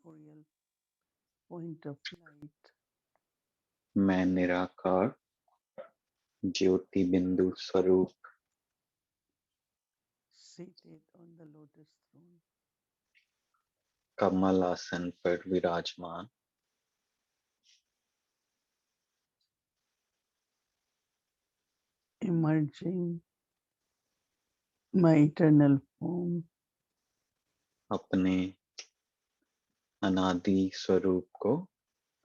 corporeal point of light, मैं निराकार ज्योति बिंदु स्वरूप seated on the lotus throne, कमल आसन पर विराजमान, emerging my eternal form, अपने अनादि स्वरूप को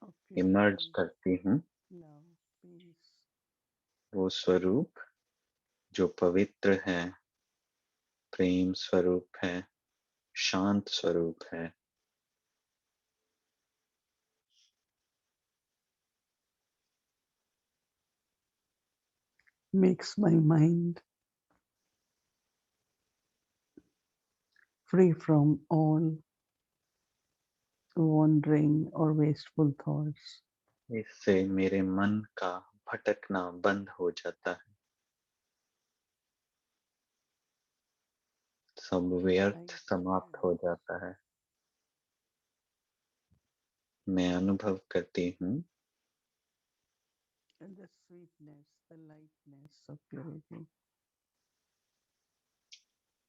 of इमर्ज purity, करती हूँ। love, peace, वो स्वरूप जो पवित्र है, प्रेम स्वरूप है, शांत स्वरूप है। makes my mind free from all wandering or wasteful thoughts. इससे मेरे मन का भटकना बंद हो जाता है, सब I व्यर्थ समाप्त हो experience जाता है। मैं अनुभव करती हूँ the sweetness, the lightness of purity.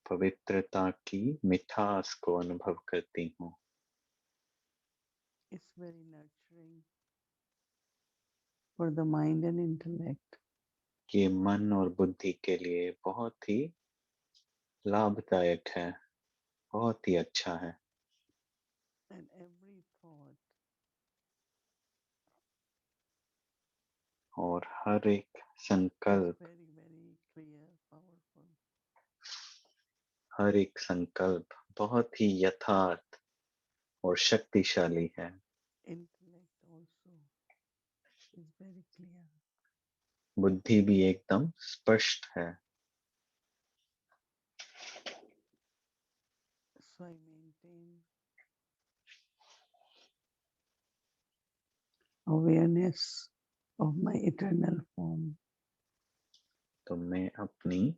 पवित्रता की मिठास को अनुभव करती हूँ। It's very nurturing for the mind and intellect. ये मन और बुद्धि के लिए बहुत ही लाभदायक है, बहुत ही अच्छा है। And every thought और हर एक is संकल्प, very, very clear, powerful. हर एक संकल्प बहुत ही यथार्थ और शक्तिशाली है। Intellect also is very clear. बुद्धि भी एकदम स्पष्ट है। So I maintain awareness of my eternal form. तो मैं अपनी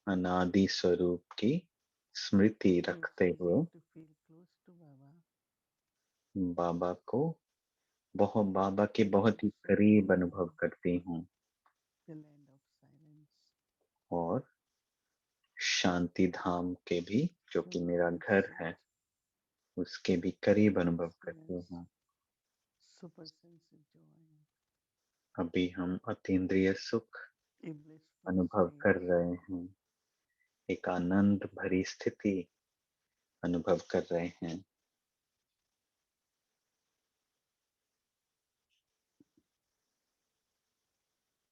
अनादि स्वरूप की स्मृति It's रखते easy हुए to feel close to Baba. बाबा को बाबा के बहुत ही करीब अनुभव करती हूँ The land of silence, और शांति धाम के भी, जो the कि मेरा lotus घर seat, है, उसके भी करीब अनुभव करती experience हूँ। super sensitive joy, अभी हम अतीन्द्रिय सुख a blissful अनुभव state. कर रहे हैं, एक आनंद भरी स्थिति अनुभव कर रहे हैं।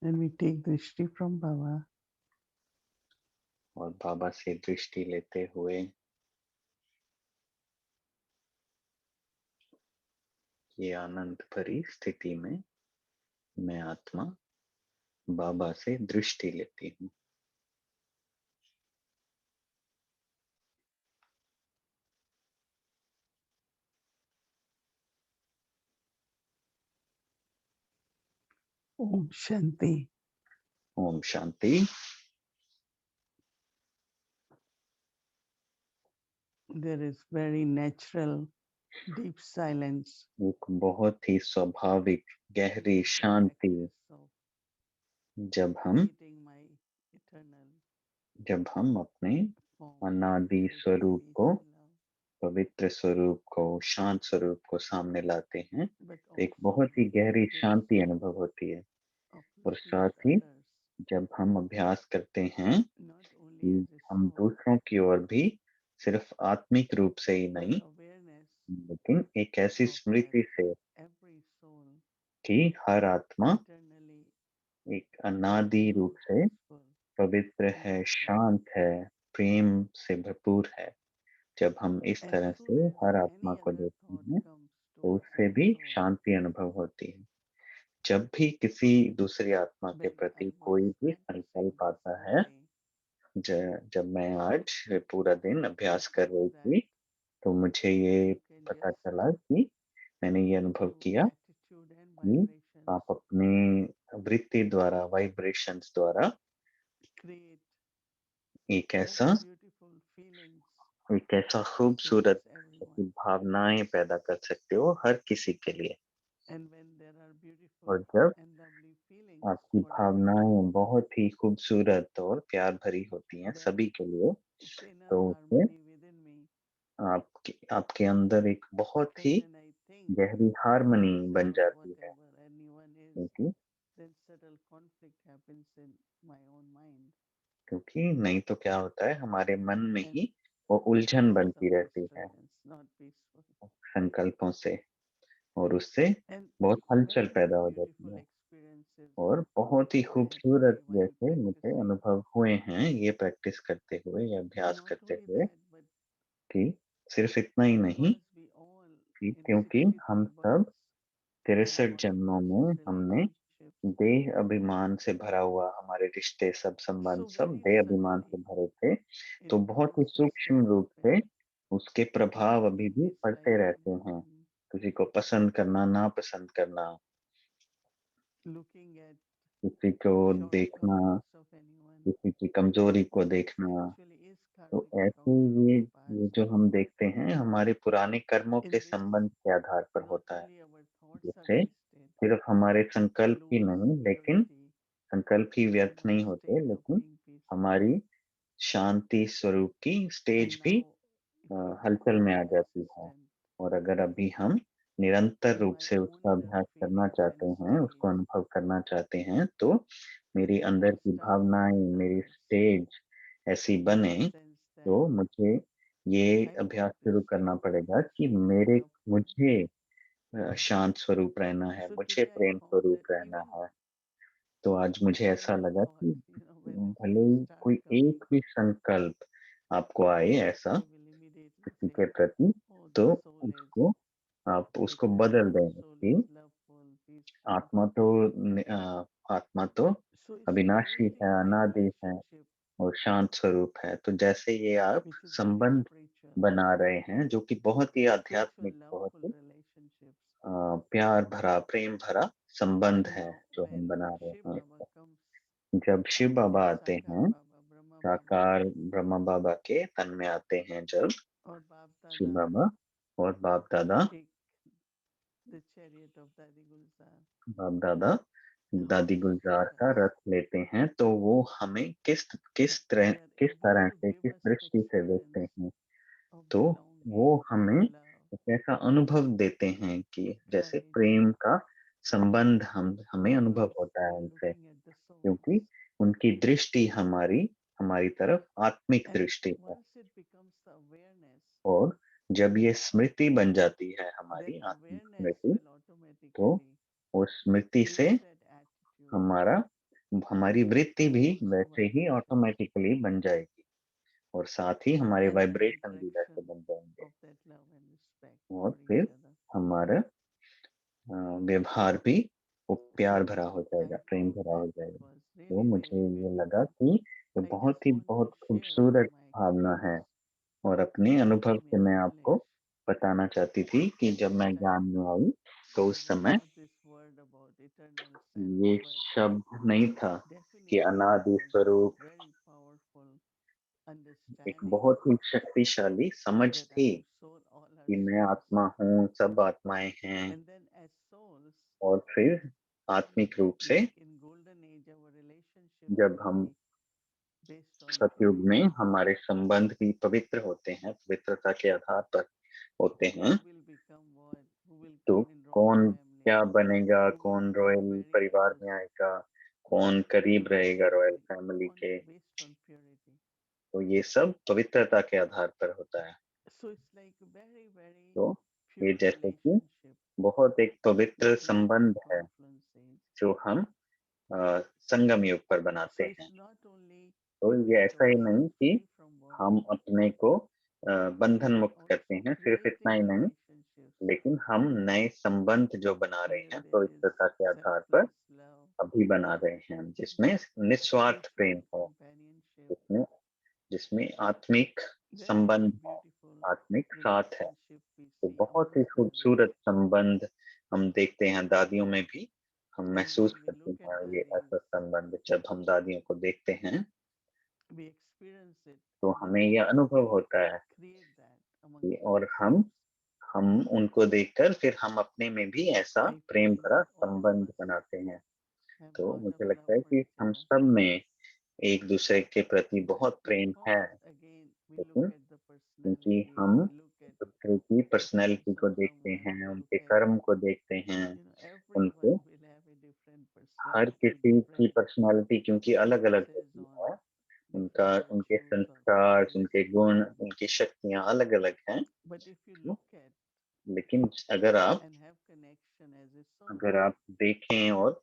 And we take drishti from Baba और बाबा से दृष्टि लेते हुए ये आनंद भरी स्थिति में मैं आत्मा बाबा से दृष्टि लेती हूँ। Om Shanti. Om Shanti. There is very natural deep silence. एक बहुत ही स्वाभाविक गहरी The Shanti practice of creating my eternal जब हम अपने form, अनादि purity, स्वरूप peace, को, and love. पवित्र स्वरूप को, शांत स्वरूप को सामने लाते हैं, But तो एक also बहुत ही the गहरी practice शांति अनुभव होती है। of और looking साथ at ही others जब हम अभ्यास करते हैं not only कि as a हम soul, दूसरों की ओर भी सिर्फ आत्मिक रूप से ही but नहीं, awareness लेकिन एक ऐसी of that स्मृति से every soul कि हर आत्मा eternally एक अनादि रूप beautiful, से peaceful, पवित्र है, nurturing. शांत है, प्रेम से भरपूर है। जब हम इस As तरह soon से as हर आत्मा any को other देखते thought हैं, comes तो towards उससे that भी soul, शांति अनुभव होती है। जब भी किसी दूसरी आत्मा के when I प्रति was कोई भी practicing संकल्प this आता whole है, day, जब मैं आज पूरा दिन it अभ्यास कर was रही that थी, तो मुझे ये you can पता just चला कि मैंने ये अनुभव through किया attitude and कि vibrations आप अपने वृत्ति द्वारा, वाइब्रेशंस द्वारा create एक such ऐसा beautiful feelings एक ऐसा towards खूबसूरत everyone. आपकी everyone. भावनाएँ पैदा कर सकते हो हर किसी के लिए। And when there are और beautiful जब and lovely feelings आपकी for everyone, भावनाएँ बहुत ही खूबसूरत और प्यार भरी होती हैं then सभी के लिए, it's inner तो उससे harmony within me. आपके आपके अंदर एक बहुत And he when I think गहरी हार्मनी बन about जाती है, whatever anyone is, क्योंकि then subtle conflict happens in my own mind. क्योंकि नहीं तो क्या होता है हमारे मन में And ही वो उलझन feels of बनती रहती है disturbance, not peaceful. संकल्पों से और उससे And बहुत हलचल very, पैदा very हो जाती beautiful है। experiences और बहुत ही I had खूबसूरत only while जैसे मुझे practicing. अनुभव हुए हैं ये प्रैक्टिस करते हुए या And अभ्यास not करते only हुए that, but कि सिर्फ इतना ही नहीं because we all कि in क्योंकि हम 63 सब births had 63 all of जन्मों these में हमने relationships. देह अभिमान से भरा हुआ हमारे रिश्ते सब संबंध So सब very देह अभिमान से subtly भरे थे, it तो बहुत ही forms सूक्ष्म itself रूप in से उसके प्रभाव अभी everyday भी पड़ते रहते disliking, हैं। किसी को पसंद करना, नापसंद करना, looking at किसी को देखना, shortcomings of anyone. किसी की कमजोरी को This देखना, actually is तो karmic ऐसे accounting of ये the ये past. जो हम देखते हैं हमारे पुराने कर्मों के In this, संबंध के आधार पर not होता है, only our thoughts are जिससे wasted, सिर्फ हमारे we संकल्प ही lose नहीं लेकिन purity संकल्प ही and व्यर्थ नहीं the होते, state of लेकिन being peaceful. हमारी शांति स्वरूप की स्टेज And भी now, if I want हलचल to में be आ जाती है। consistent और अगर अभी हम निरंतर in रूप my से own उसका inner अभ्यास करना feelings चाहते and हैं, उसको state, अनुभव करना चाहते हैं, तो मेरी then I अंदर will की start भावनाएँ, feeling मेरी colors स्टेज ऐसी in बने, the sense that तो मुझे ये I अभ्यास want this शुरू to करना be पड़ेगा कि loveful. मुझे शांत स्वरूप रहना है, So मुझे today I प्रेम found स्वरूप that रहना even है। तो आज मुझे ऐसा whatever लगा thought, कि when the भले thoughts ही start कोई coming, एक भी संकल्प आपको आए ऐसा I will immediately किसी say, के प्रति, oh, तो this soul is उसको आप उसको excited, बदल this दें soul कि is loveful, peaceful. आत्मा तो So it's like a अविनाशी very है, deep अनादि है relationship, और शांत स्वरूप है। तो जैसे ये आप which is very संबंध spiritual, बना रहे हैं, जो कि बहुत ही spiritual, आध्यात्मिक, बहुत loveful ही relationships. प्यार भरा, प्रेम भरा संबंध है Now, जो हम when बना Shiv रहे हैं। Baba comes, जब शिव बाबा आते Sakar हैं, Baba, Brahma Baba, साकार ब्रह्मा बाबा के तन में आते हैं जब or Bab शिव Dada बाबा और बाप दादा take the chariot of Dadi Gulzar, बाप दादा how दादी they गुलजार feed का us. रथ लेते हैं, तो वो हमें They are किस able तरह to से, give किस us the दृष्टि से देखते experience हैं। of तो वो belonging, हमें love, एक ऐसा अनुभव देते हैं कि जैसे courage, प्रेम का संबंध हम हमें अनुभव because होता they है are उनसे, looking at the souls. क्योंकि उनकी दृष्टि हमारी हमारी तरफ आत्मिक And दृष्टि है। once it becomes the awareness, और जब ये स्मृति बन जाती है then हमारी आत्मिक awareness स्मृति, will तो automatically उस स्मृति से change that attitude हमारा हमारी वृत्ति भी towards the वैसे ही vibration ऑटोमेटिकली बन जाएगी और साथ ही हमारे and the वाइब्रेशन भी वैसे interaction बन जाएंगे of that love and respect और for फिर each other. हमारा व्यवहार भी वो प्यार So भरा हो I जाएगा, प्रेम found भरा हो that it जाएगा। was तो really, मुझे really ये लगा beautiful. कि ये I just want to बहुत share from खूबसूरत my भावना है। experience और अपने what अनुभव came से in मैं आपको knowledge बताना चाहती थी कि at जब this मैं ज्ञान time. में आई तो There उस was समय not this word about eternal self, ये but शब्द नहीं था कि definitely there अनादि was this स्वरूप, very powerful एक understanding बहुत ही शक्तिशाली समझ that I थी am soul, all are कि मैं souls. आत्मा हूँ, सब आत्माएं हैं। And then as souls, और फिर आत्मिक रूप से like in golden age, our relationships जब will हम be based on सतयुग में purity. हमारे संबंध भी पवित्र होते हैं, पवित्रता के आधार पर होते Who हैं। will become what? Who will तो come in royal कौन family? क्या बनेगा, Who will कौन become रॉयल very परिवार close? में आएगा, कौन करीब रहेगा रॉयल फैमिली On के, based on purity. तो ये सब पवित्रता के आधार पर होता है। So it's like a very, very तो ये pure जैसे कि relationship, बहुत एक पवित्र like Lila संबंध है Prabhupada says. जो हम संगम युग पर बनाते So हैं। it's not only तो to ये make ऐसा ही नहीं ourselves कि free from हम body, अपने को बंधन but मुक्त करते also हैं, सिर्फ इतना creating ही नहीं, relationships लेकिन हम नए संबंध जो बना रहे where हैं there is पवित्रता के आधार पर selfless love, अभी बना रहे हैं, जिसमें निस्वार्थ spiritual प्रेम हो, companionship, जिसमें जिसमें आत्मिक then very संबंध है, beautiful आत्मिक साथ है। relationship we तो see बहुत ही amongst खूबसूरत dadis. संबंध हम देखते हैं दादियों में भी, हम And when महसूस we करते look at हैं ये dadis, ऐसा संबंध जब हम दादियों को देखते हैं, we experience it, तो and then हमें we यह want अनुभव to होता है create that कि amongst और हम ourselves. हम उनको देखकर फिर हम अपने में भी ऐसा I प्रेम feel भरा all of संबंध us बनाते हैं। have तो lot of मुझे love लगता है for कि each हम other. सब में एक-दूसरे के प्रति बहुत प्रेम है, Because again, we look लेकिन at the क्योंकि personality, हम we look at दूसरे की the पर्सनैलिटी face को of देखते someone, हैं, we look उनके at, कर्म को देखते हैं, उनके everyone will have a different her personality, किसी की different पर्सनैलिटी क्योंकि अलग-अलग focuses होती on है, उनका different उनके virtues or संस्कार, qualities. उनके गुण, उनकी शक्तियाँ अलग-अलग हैं। But if you तो look at लेकिन and have connection as a soul, अगर आप देखें और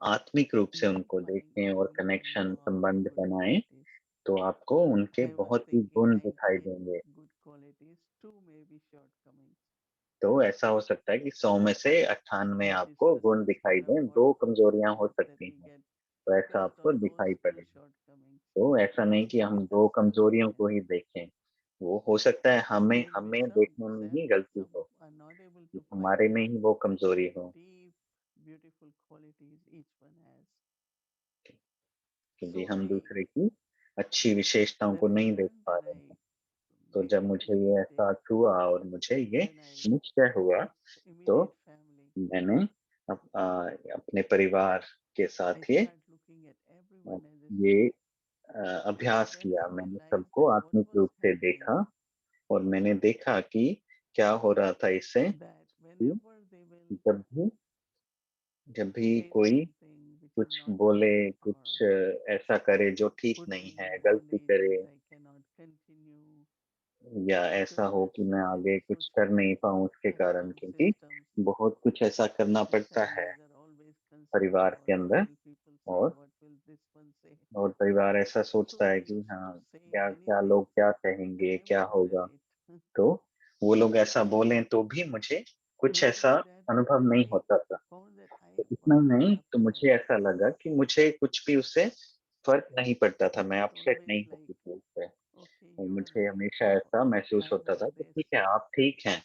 आत्मिक रूप से you will उनको find देखें और कनेक्शन, lot of संबंध good बनाएँ, qualities. तो आपको उनके I was बहुत ही thinking गुण दिखाई 99 देंगे। good qualities, two may be shortcomings. तो ऐसा हो सकता है कि 100 में से 98 We आपको discussed गुण this दिखाई for a दें, 2 कमज़ोरियाँ हो 45 minutes that सकती we हैं, get तो ऐसा based आपको on those दिखाई two पड़ेगा। shortcomings. तो ऐसा नहीं कि हम 2 कमज़ोरियों को ही देखें, वो हो सकता है हमें There'll be हमें some, देखने में ही some, गलती some हो, are not able कि to find हमारे में those ही वो कमज़ोरी हो, deep, beautiful qualities each one has. क्योंकि So हम I, दूसरे की अच्छी विशेषताओं को when I नहीं देख learned पा and रहे I हैं। तो जब मुझे ये meditated, एहसास हुआ और मुझे ये then I निश्चय हुआ, with तो immediate family, मैंने अपने परिवार के I साथ ये start looking at a, everyone as a ये soul. अभ्यास Then किया। I मैंने realized सबको that what आत्मिक was रूप से happening, देखा और मैंने देखा कि क्या हो रहा था इससे, that कि whenever they will जब भी जब भी say कोई something which is कुछ not बोले, right कुछ or ऐसा करे जो ठीक put नहीं me in है, a गलती bondage करे, that I cannot continue, या to ऐसा हो start कि मैं looking at आगे the कुछ कर नहीं पाऊँ उसके कारण, social क्योंकि systems. बहुत कुछ ऐसा करना The पड़ता है families are always concerned परिवार about के what अंदर, will people say, और what will this one say. परिवार ऐसा So सोचता है they कि used हाँ, to say क्या many क्या things लोग क्या and कहेंगे, I क्या would होगा? relate. तो वो लोग ऐसा बोलें तो भी मुझे कुछ Not ऐसा only that, अनुभव but नहीं I होता था। found that I तो इतना was ही not नहीं, तो upset. मुझे ऐसा लगा कि मुझे कुछ भी उससे फ़र्क नहीं पड़ता था, I मैं was अपसेट always नहीं like, होती थी उससे। okay, और you are मुझे right. हमेशा ऐसा महसूस I होता want था कि this. ठीक है, आप ठीक हैं,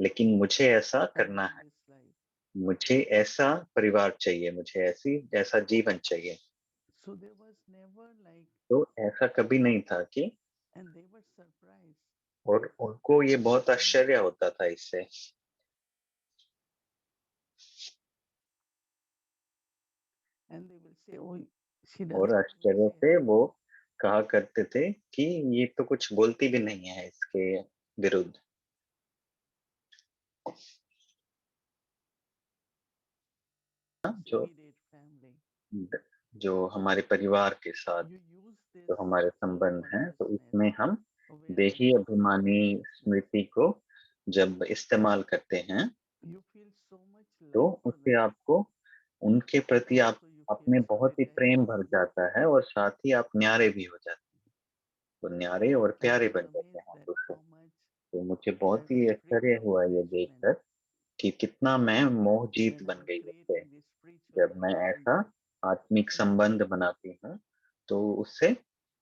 लेकिन मुझे ऐसा I करना want है। this life. मुझे ऐसा परिवार चाहिए, मुझे ऐसा जीवन चाहिए। So there was never like, तो ऐसा कभी नहीं था कि, and they were surprised. और उनको ये बहुत आश्चर्य होता था इससे, And they will say, oh, she और doesn't even आश्चर्य say से no. वो कहा करते थे कि ये तो कुछ बोलती भी नहीं है इसके विरुद्ध। जो Immediate family. जो हमारे परिवार के साथ You use this जो हमारे self संबंध हैं, तो consciousness, इसमें हम awareness देही of self अभिमानी consciousness. स्मृति को जब इस्तेमाल करते हैं, You feel so much तो love for उससे them. आपको उनके प्रति आप Also, you feel में so बहुत ही प्रेम detached. भर जाता है, और साथ ही आप न्यारे भी हो जाते हैं। तो न्यारे और I प्यारे was बन जाते amazed हैं that दूसरे। how much तो मुझे I बहुत was ही free आश्चर्य from हुआ ये attachment देखकर कि कितना मैं मोहजीत when बन I'm गई उससे। creating this spiritual जब मैं ऐसा relationship आत्मिक with संबंध them. बनाती हूँ, तो उससे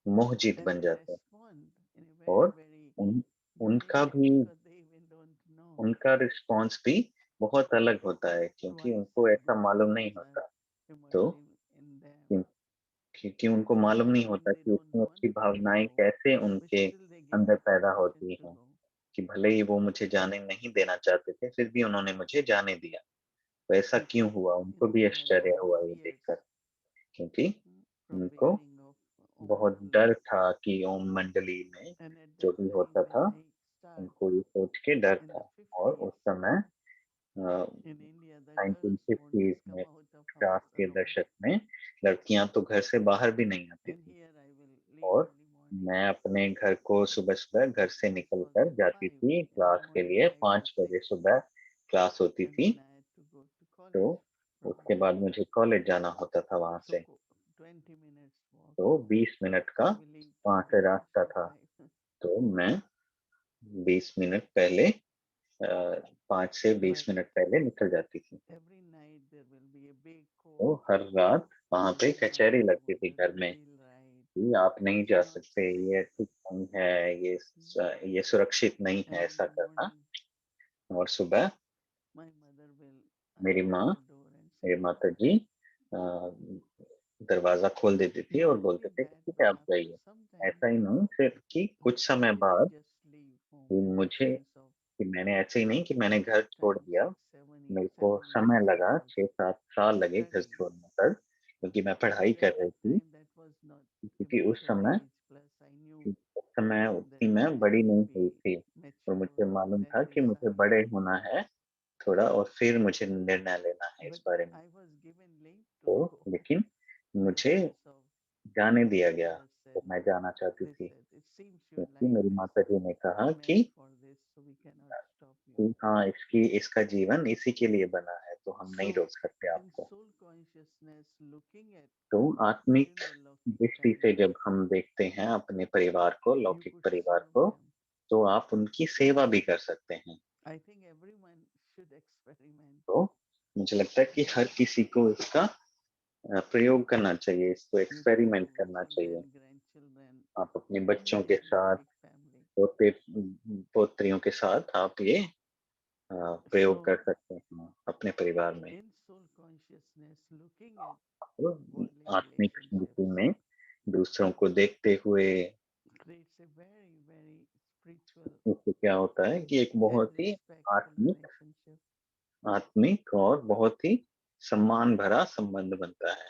मोहजीत And बन they जाते हैं, respond in a very, और very उन unique उनका way भी because they even don't know. उनका रिस्पॉन्स भी बहुत अलग होता है, क्योंकि Twice उनको as ऐसा good मालूम नहीं feelings are होता। तो emerging in them. क्यों- क्योंकि उनको मालूम नहीं Even होता if they कि don't इतनी want अच्छी me to भावनाएं go, कैसे but उनके still they give अंदर me पैदा permission होती to हैं, go. कि भले ही वो मुझे जाने नहीं देना चाहते थे, फिर भी उन्होंने मुझे जाने दिया। तो ऐसा It's क्यों like, हुआ? उनको भी they had a आश्चर्य lot of हुआ ये fears देखकर, क्योंकि from उनको beginning of Om बहुत Mandali. डर था कि ओम मंडली में And at जो that भी time होता when था, I start उनको ये सोच के डर in the था। और उस 50s, समय in India, the girls won't 1950s just come में, out of 50 house के alone. दशक में लड़कियां तो घर से बाहर भी नहीं आती And थी, here I will leave और early morning, मैं अपने घर को सुबह-सुबह घर से was निकलकर at जाती 5 थी in the क्लास के morning, लिए। 5 to 5 6, बजे सुबह क्लास होती and थी, then I had to go to तो college from उसके बाद मुझे कॉलेज जाना होता था वहां so से। 20 minutes walk. तो 20 मिनट का We leave वहां 20 से minutes रास्ता to था। 5. तो मैं 20 मिनट पहले 5 से 20 But मिनट पहले निकल जाती थी। every night there will be a big तो court. हर रात वहां They पे will ask कचहरी you लगती थी whether घर you में, feel right, कि आप नहीं जा not सकते, safe. ये ठीक नहीं है, ये सुरक्षित नहीं है And in ऐसा the करना। morning, और सुबह my mother will मेरी unlock माँ, the door and मेरी say, माताजी दरवाजा खोल देती थी not और बोलते only थे कि that, ठीक but है आप after जाइए। some time, ऐसा ही नहीं, फिर कि कुछ they समय will बाद just leave home कि with a मुझे sense of कि मैंने ऐसे ही नहीं कि मैंने घर छोड़ time, दिया। 6, 7 years, मेरे को 7 years समय I लगा, was 6-7 साल लगे घर studying. छोड़ने पर, क्योंकि मैं पढ़ाई Maybe कर at रही that थी। time that was not क्योंकि even उस the समय age. Plus I knew उस समय that उतनी मैं I बड़ी should नहीं हुई be थी, और mature मुझे मालूम at था कि this मुझे time. बड़े होना है थोड़ा, और फिर मुझे निर्णय लेना है इस But बारे में। I was given leave to तो go लेकिन मुझे because of जाने my दिया गया, mother तो said, मैं जाना चाहती they थी, said, it seems your क्योंकि life मेरी has माताजी ने कहा meant for this, so we cannot stop you. कि हाँ, इसका जीवन इसी के लिए बना है, तो हम नहीं So रोक सकते in आपको। soul consciousness, looking at तो आत्मिक external Lokik दृष्टि से family, जब हम देखते हैं अपने परिवार को, you लौकिक could परिवार serve को, them. तो आप उनकी सेवा भी कर सकते हैं। I think everyone should experiment. तो मुझे लगता है कि हर किसी को इसका प्रयोग करना चाहिए, इसको You tell एक्सपेरिमेंट your करना चाहिए। children, grandchildren, आप अपने बच्चों meet के this साथ, Lokik family. पोते पोत्रियों के साथ आप ये प्रयोग So कर सकते हैं अपने परिवार में। in soul consciousness, looking at तो worldly आत्मिक स्मृति relationships में दूसरों को देखते हुए creates a very, very spiritual उससे क्या होता है कि एक and बहुत ही respectful आत्मिक relationship. आत्मिक और बहुत ही सम्मान भरा संबंध बनता है।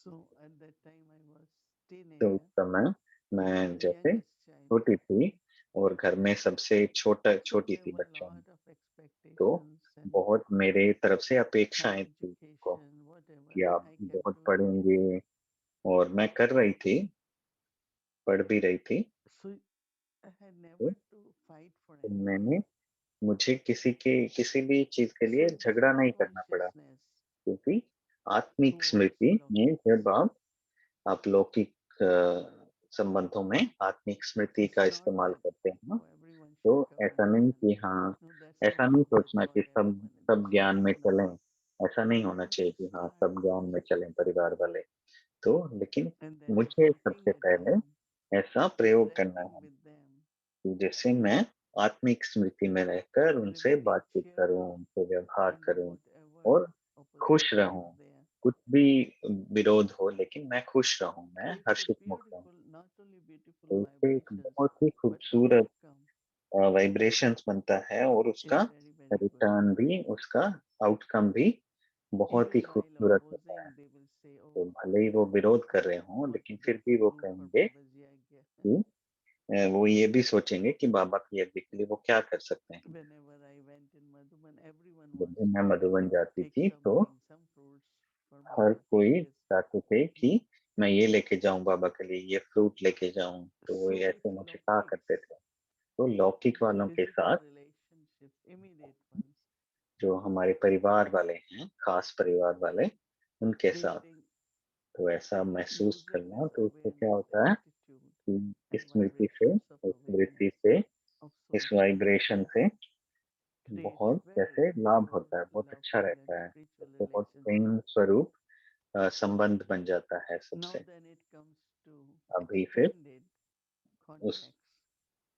So at that time I was तो उस teenager, समय मैं the जैसे youngest child. छोटी थी, और घर में सबसे So छोटी there थी were a बच्चों में, lot of तो expectations and बहुत मेरे तरफ से high अपेक्षाएं थी उनको education, whatever. कि And आप I kept बहुत doing it. पढ़ेंगे, और मैं कर रही थी, पढ़ भी रही थी। So I had तो never to fight for तो anything. मैंने मुझे किसी भी चीज़ के So लिए in झगड़ा soul नहीं करना पड़ा, consciousनess क्योंकि आत्मिक towards स्मृति में Lokik, जब आप लौकिक संबंधों में आत्मिक स्मृति it's का not इस्तेमाल that करते हैं, oh, everyone तो should come ऐसा and नहीं learn. कि हाँ, No, that's ऐसा not नहीं true सोचना for कि सब everyone in the सब ज्ञान में family. चलें, ऐसा नहीं होना So चाहिए to कि हाँ, start सब ज्ञान में चलें परिवार वाले। तो लेकिन and then मुझे looking सबसे at पहले them, ऐसा प्रयोग करना interacting है with them, कि जैसे मैं आत्मिक स्मृति में रहकर उनसे remaining बातचीत करूँ, cheerful उनसे व्यवहार in करूँ, whatever और खुश opposition is रहूँ। there. कुछ भी विरोध हो, लेकिन मैं खुश रहूँ, मैं Creates a हर्षित मुख रहूँ। beautiful, not only beautiful तो इससे एक vibrations, बहुत ही but खूबसूरत outcome वाइब्रेशंस बनता है, और is उसका very, very good. रिटर्न भी, उसका आउटकम भी बहुत ही Even while खूबसूरत होता है। opposing, they will say, तो "Oh, भले ही वो विरोध कर रहे हों, what लेकिन फिर भी वो beautiful रूप और कहेंगे बाबाजी आ गया." कि वो ये भी सोचेंगे कि बाबा की यज्ञ के लिए वो क्या कर सकते हैं। Whenever I went in Madhuban, everyone जब wants भी मैं to मधुबन जाती take थी, तो something, some fruits for her Baba to कोई his. चाहते थे कि मैं ये लेके जाऊं बाबा के लिए, ये फ्रूट लेके जाऊं, तो वो So with ऐसे मुझे कहा Lokik, करते थे। तो लौकिक वालों के physical साथ, relationship, immediate ones, जो हमारे परिवार वाले हैं, खास परिवार वाले, उनके साथ, creating तो ऐसा महसूस using करना, this तो उससे क्या awareness होता है attitude कि and vibrations of इस स्मृति awareness से, of soul इस वाइब्रेशन consciousness से creates बहुत very जैसे लाभ pure, होता है, बहुत अच्छा loving and रहता है। spiritual उससे बहुत relationship. प्रेम स्वरूप संबंध बन जाता है Now सबसे। then it comes to अभी फिर extended उस context.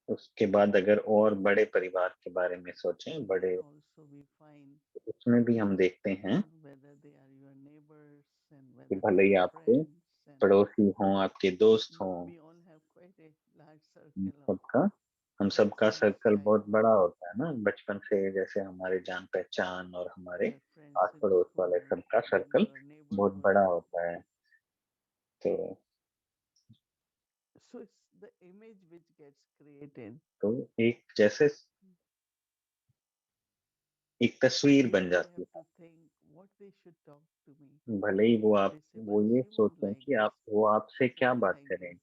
उसके बाद अगर और बड़े परिवार के बारे में सोचें, There बड़े, also we find उसमें भी हम देखते हैं whether they are your neighbors and कि whether they भले ही are आपके friends, and पड़ोसी हों, आपके दोस्त हों, we all have quite a large हम circle of सबका हम सबका since सर्कल बहुत childhood. बड़ा होता है ना, बचपन से, जैसे हमारे जान पहचान और हमारे Your friends आस in पड़ोस वाले school, सबका then सर्कल your बहुत neighborhood. बड़ा होता है। तो So it's the image which gets created. तो एक जैसे एक तस्वीर बन People जाती have है। to think what they should talk to me. भले ही They say, वो but ये she won't सोचें like कि this. आप वो आपसे She क्या won't बात like करें, this.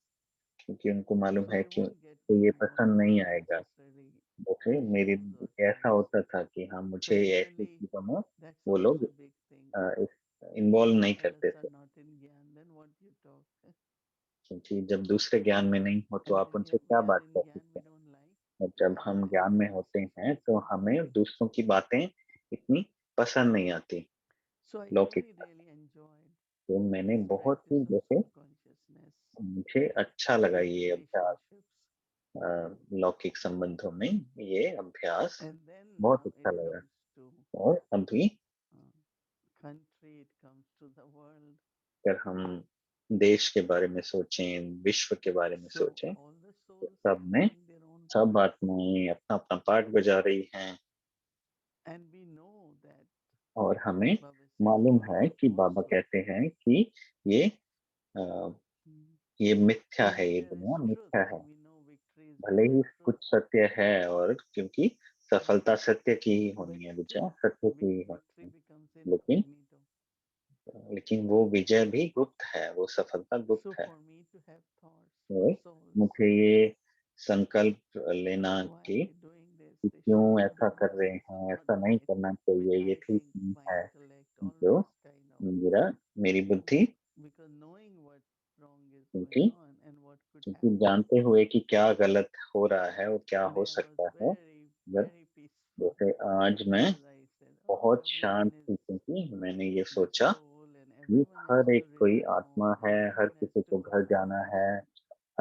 क्योंकि उनको मालूम So है they कि won't get तो to ये know पसंद नहीं आएगा। necessarily जैसे मेरी issues or ऐसा things. होता था कि हाँ, मुझे ऐसी Particularly, चीज़ों में that's वो also लोग a big thing. इन्वॉल्व नहीं Others करते are थे, not in Gyan, then what do you talk? क्योंकि जब दूसरे ज्ञान में नहीं हो तो And आप when उनसे we क्या are बात in कर Gyan, सकते we हैं। don't like और to जब have हम their ज्ञान में होते हैं, conversations. तो हमें दूसरों की बातें इतनी पसंद नहीं आती, So I लौकिक। really, really enjoyed तो मैंने this बहुत ही practice of जैसे, soul consciousness मुझे अच्छा लगा in ये अभ्यास, relationships. लौकिक संबंधों में ये अभ्यास And then बहुत now it अच्छा लगा। comes to और अभी uh, country, it comes to the world. अगर हम देश के बारे में सोचें, विश्व के बारे में So सोचें, all the तो souls सब are में having their own सब आत्माएँ अपना-अपना पार्ट बजा रही हैं and we know that और हमें Baba says मालूम God है कि बाबा also. कहते हैं कि ये अ, Mm. ये मिथ्या And है, ये there is दुनिया truth, मिथ्या है। and we know victory is भले based ही on कुछ truth. सत्य है और क्योंकि सफलता सत्य की ही But होनी है बेटा, still, सत्य की ही victory होनी है। becomes लेकिन incognito. वो विजय भी गुप्त है, वो सफलता So गुप्त है। for me to have thoughts for और souls, मुझे ये संकल्प लेना why कि they doing this? कि They should क्यों be ऐसा doing कर this. रहे This is हैं, not ऐसा the नहीं life करना which चाहिए, ये I ठीक think नहीं my है। intellect जो always kind of. मेरी बुद्धि Because knowing what wrong is क्योंकि going on and what could क्योंकि happen, जानते हुए कि क्या गलत हो रहा है और क्या हो today I was सकता है। very, जब very peaceful जैसे आज मैं because I said, oh, बहुत everyone शांत is थी क्योंकि मैंने ये the सोचा soul and कि everyone has हर to एक कोई return आत्मा home, है, हर everyone has किसी to को go घर home. जाना है,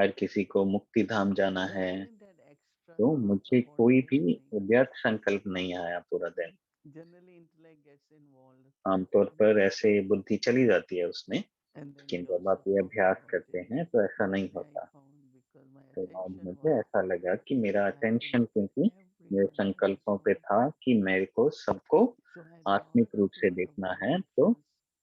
हर किसी को मुक्ति धाम जाना There है। isn't that extra तो thought मुझे of what कोई they are भी doing. व्यर्थ संकल्प नहीं आया पूरा दिन। Generally, intellect gets involved, कि, आमतौर पर ऐसे बुद्धि चली जाती है उसमें, and then लेकिन we जब also आप ये talk अभ्यास about करते it. हैं तो ऐसा One नहीं day I होता। found because my तो आज attention मुझे was ऐसा लगा कि मेरा I have to attention look at क्योंकि मेरे everyone संकल्पों पे closely. था कि मेरे को सबको So I आत्मिक thought of रूप से lot of देखना है। तो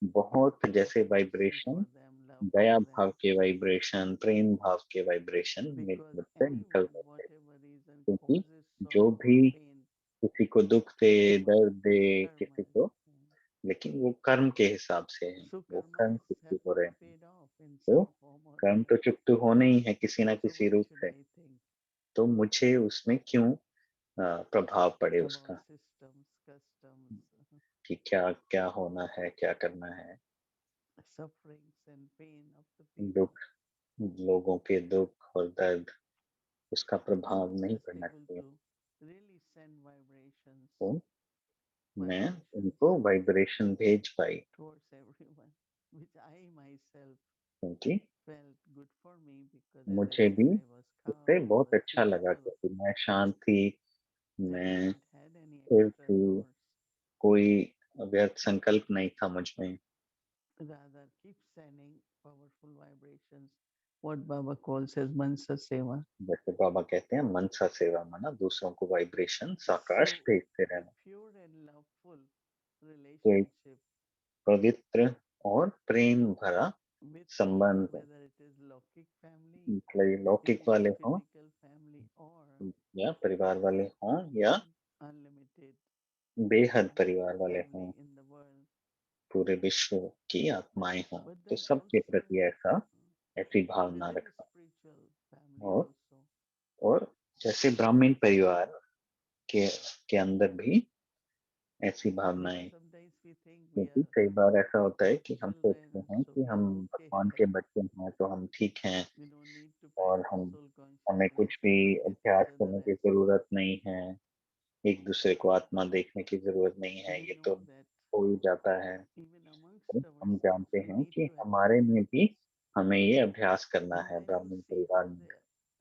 vibrations बहुत of जैसे mercy vibration, for them, love for Daya them. भाव के वाइब्रेशन, प्रेम भाव के वाइब्रेशन मेरे Because मुझ से निकल anyone, रहे थे। whatever reason, क्योंकि causes जो sorrow or भी pain, किसी को दुख दे, karma, दर्द दे karma किसी is. को, लेकिन वो कर्म के हिसाब से है, So वो karma कर्म is चुकती have हो to रहे be हैं। paid off in तो some form or the कर्म तो other. चुकते होने ही है किसी ना So किसी what रूप should से। I think तो मुझे उसमें क्यों प्रभाव पड़े about उसका, systems, customs, कि क्या क्या होना है, क्या करना है। sufferings and pain of the people? दुख, लोगों के दुख और दर्द, उसका I'm प्रभाव नहीं just पड़ना able चाहिए। to really send vibrations, तो मैं vibrations उनको वाइब्रेशन भेज पाई, towards everyone, which I myself क्योंकि felt good for me because, as I मुझे said, भी I was उससे calm, I बहुत was अच्छा लगा peaceful, क्योंकि मैं शांत थी, I मैं didn't had any स्थिर extra थी, thoughts. कोई व्यर्थ संकल्प नहीं था मुझ में। Rather, keep sending powerful vibrations, what Baba calls as Mansa Seva. जैसे बाबा कहते हैं मनसा सेवा, माना दूसरों को वाइब्रेशन साकाश So, भेजते a रहना। pure and loveful तो एक relationship पवित्र और प्रेम भरा with people, संबंध, whether it is Lokik family, मतलब ये it लौकिक is वाले हों physical family, or या परिवार वाले हों या unlimited बेहद परिवार वाले हों, family in the world. पूरे विश्व की आत्माएं हों, But तो then सबके also प्रति ऐसा, ऐसी भावना within रखना। spiritual family और also. और जैसे ब्राह्मण परिवार के के अंदर भी ऐसी Because भावनाएं, sometimes we think we क्योंकि are कई बार ऐसा होता है कि हम सोचते children, हैं so कि we हम are okay. भगवान के बच्चे हैं तो हम ठीक हैं We don't need to और practice हम soul हमें consciousness कुछ and भी look at अभ्यास each other करने की as जरूरत नहीं है, एक दूसरे को आत्मा देखने की जरूरत नहीं है, we ये तो know that हो ही जाता है। even तो amongst हम ourselves जानते we हैं need कि to हमारे acknowledge में भी this. हमें ये अभ्यास करना And है then you ब्राह्मण see परिवार how में।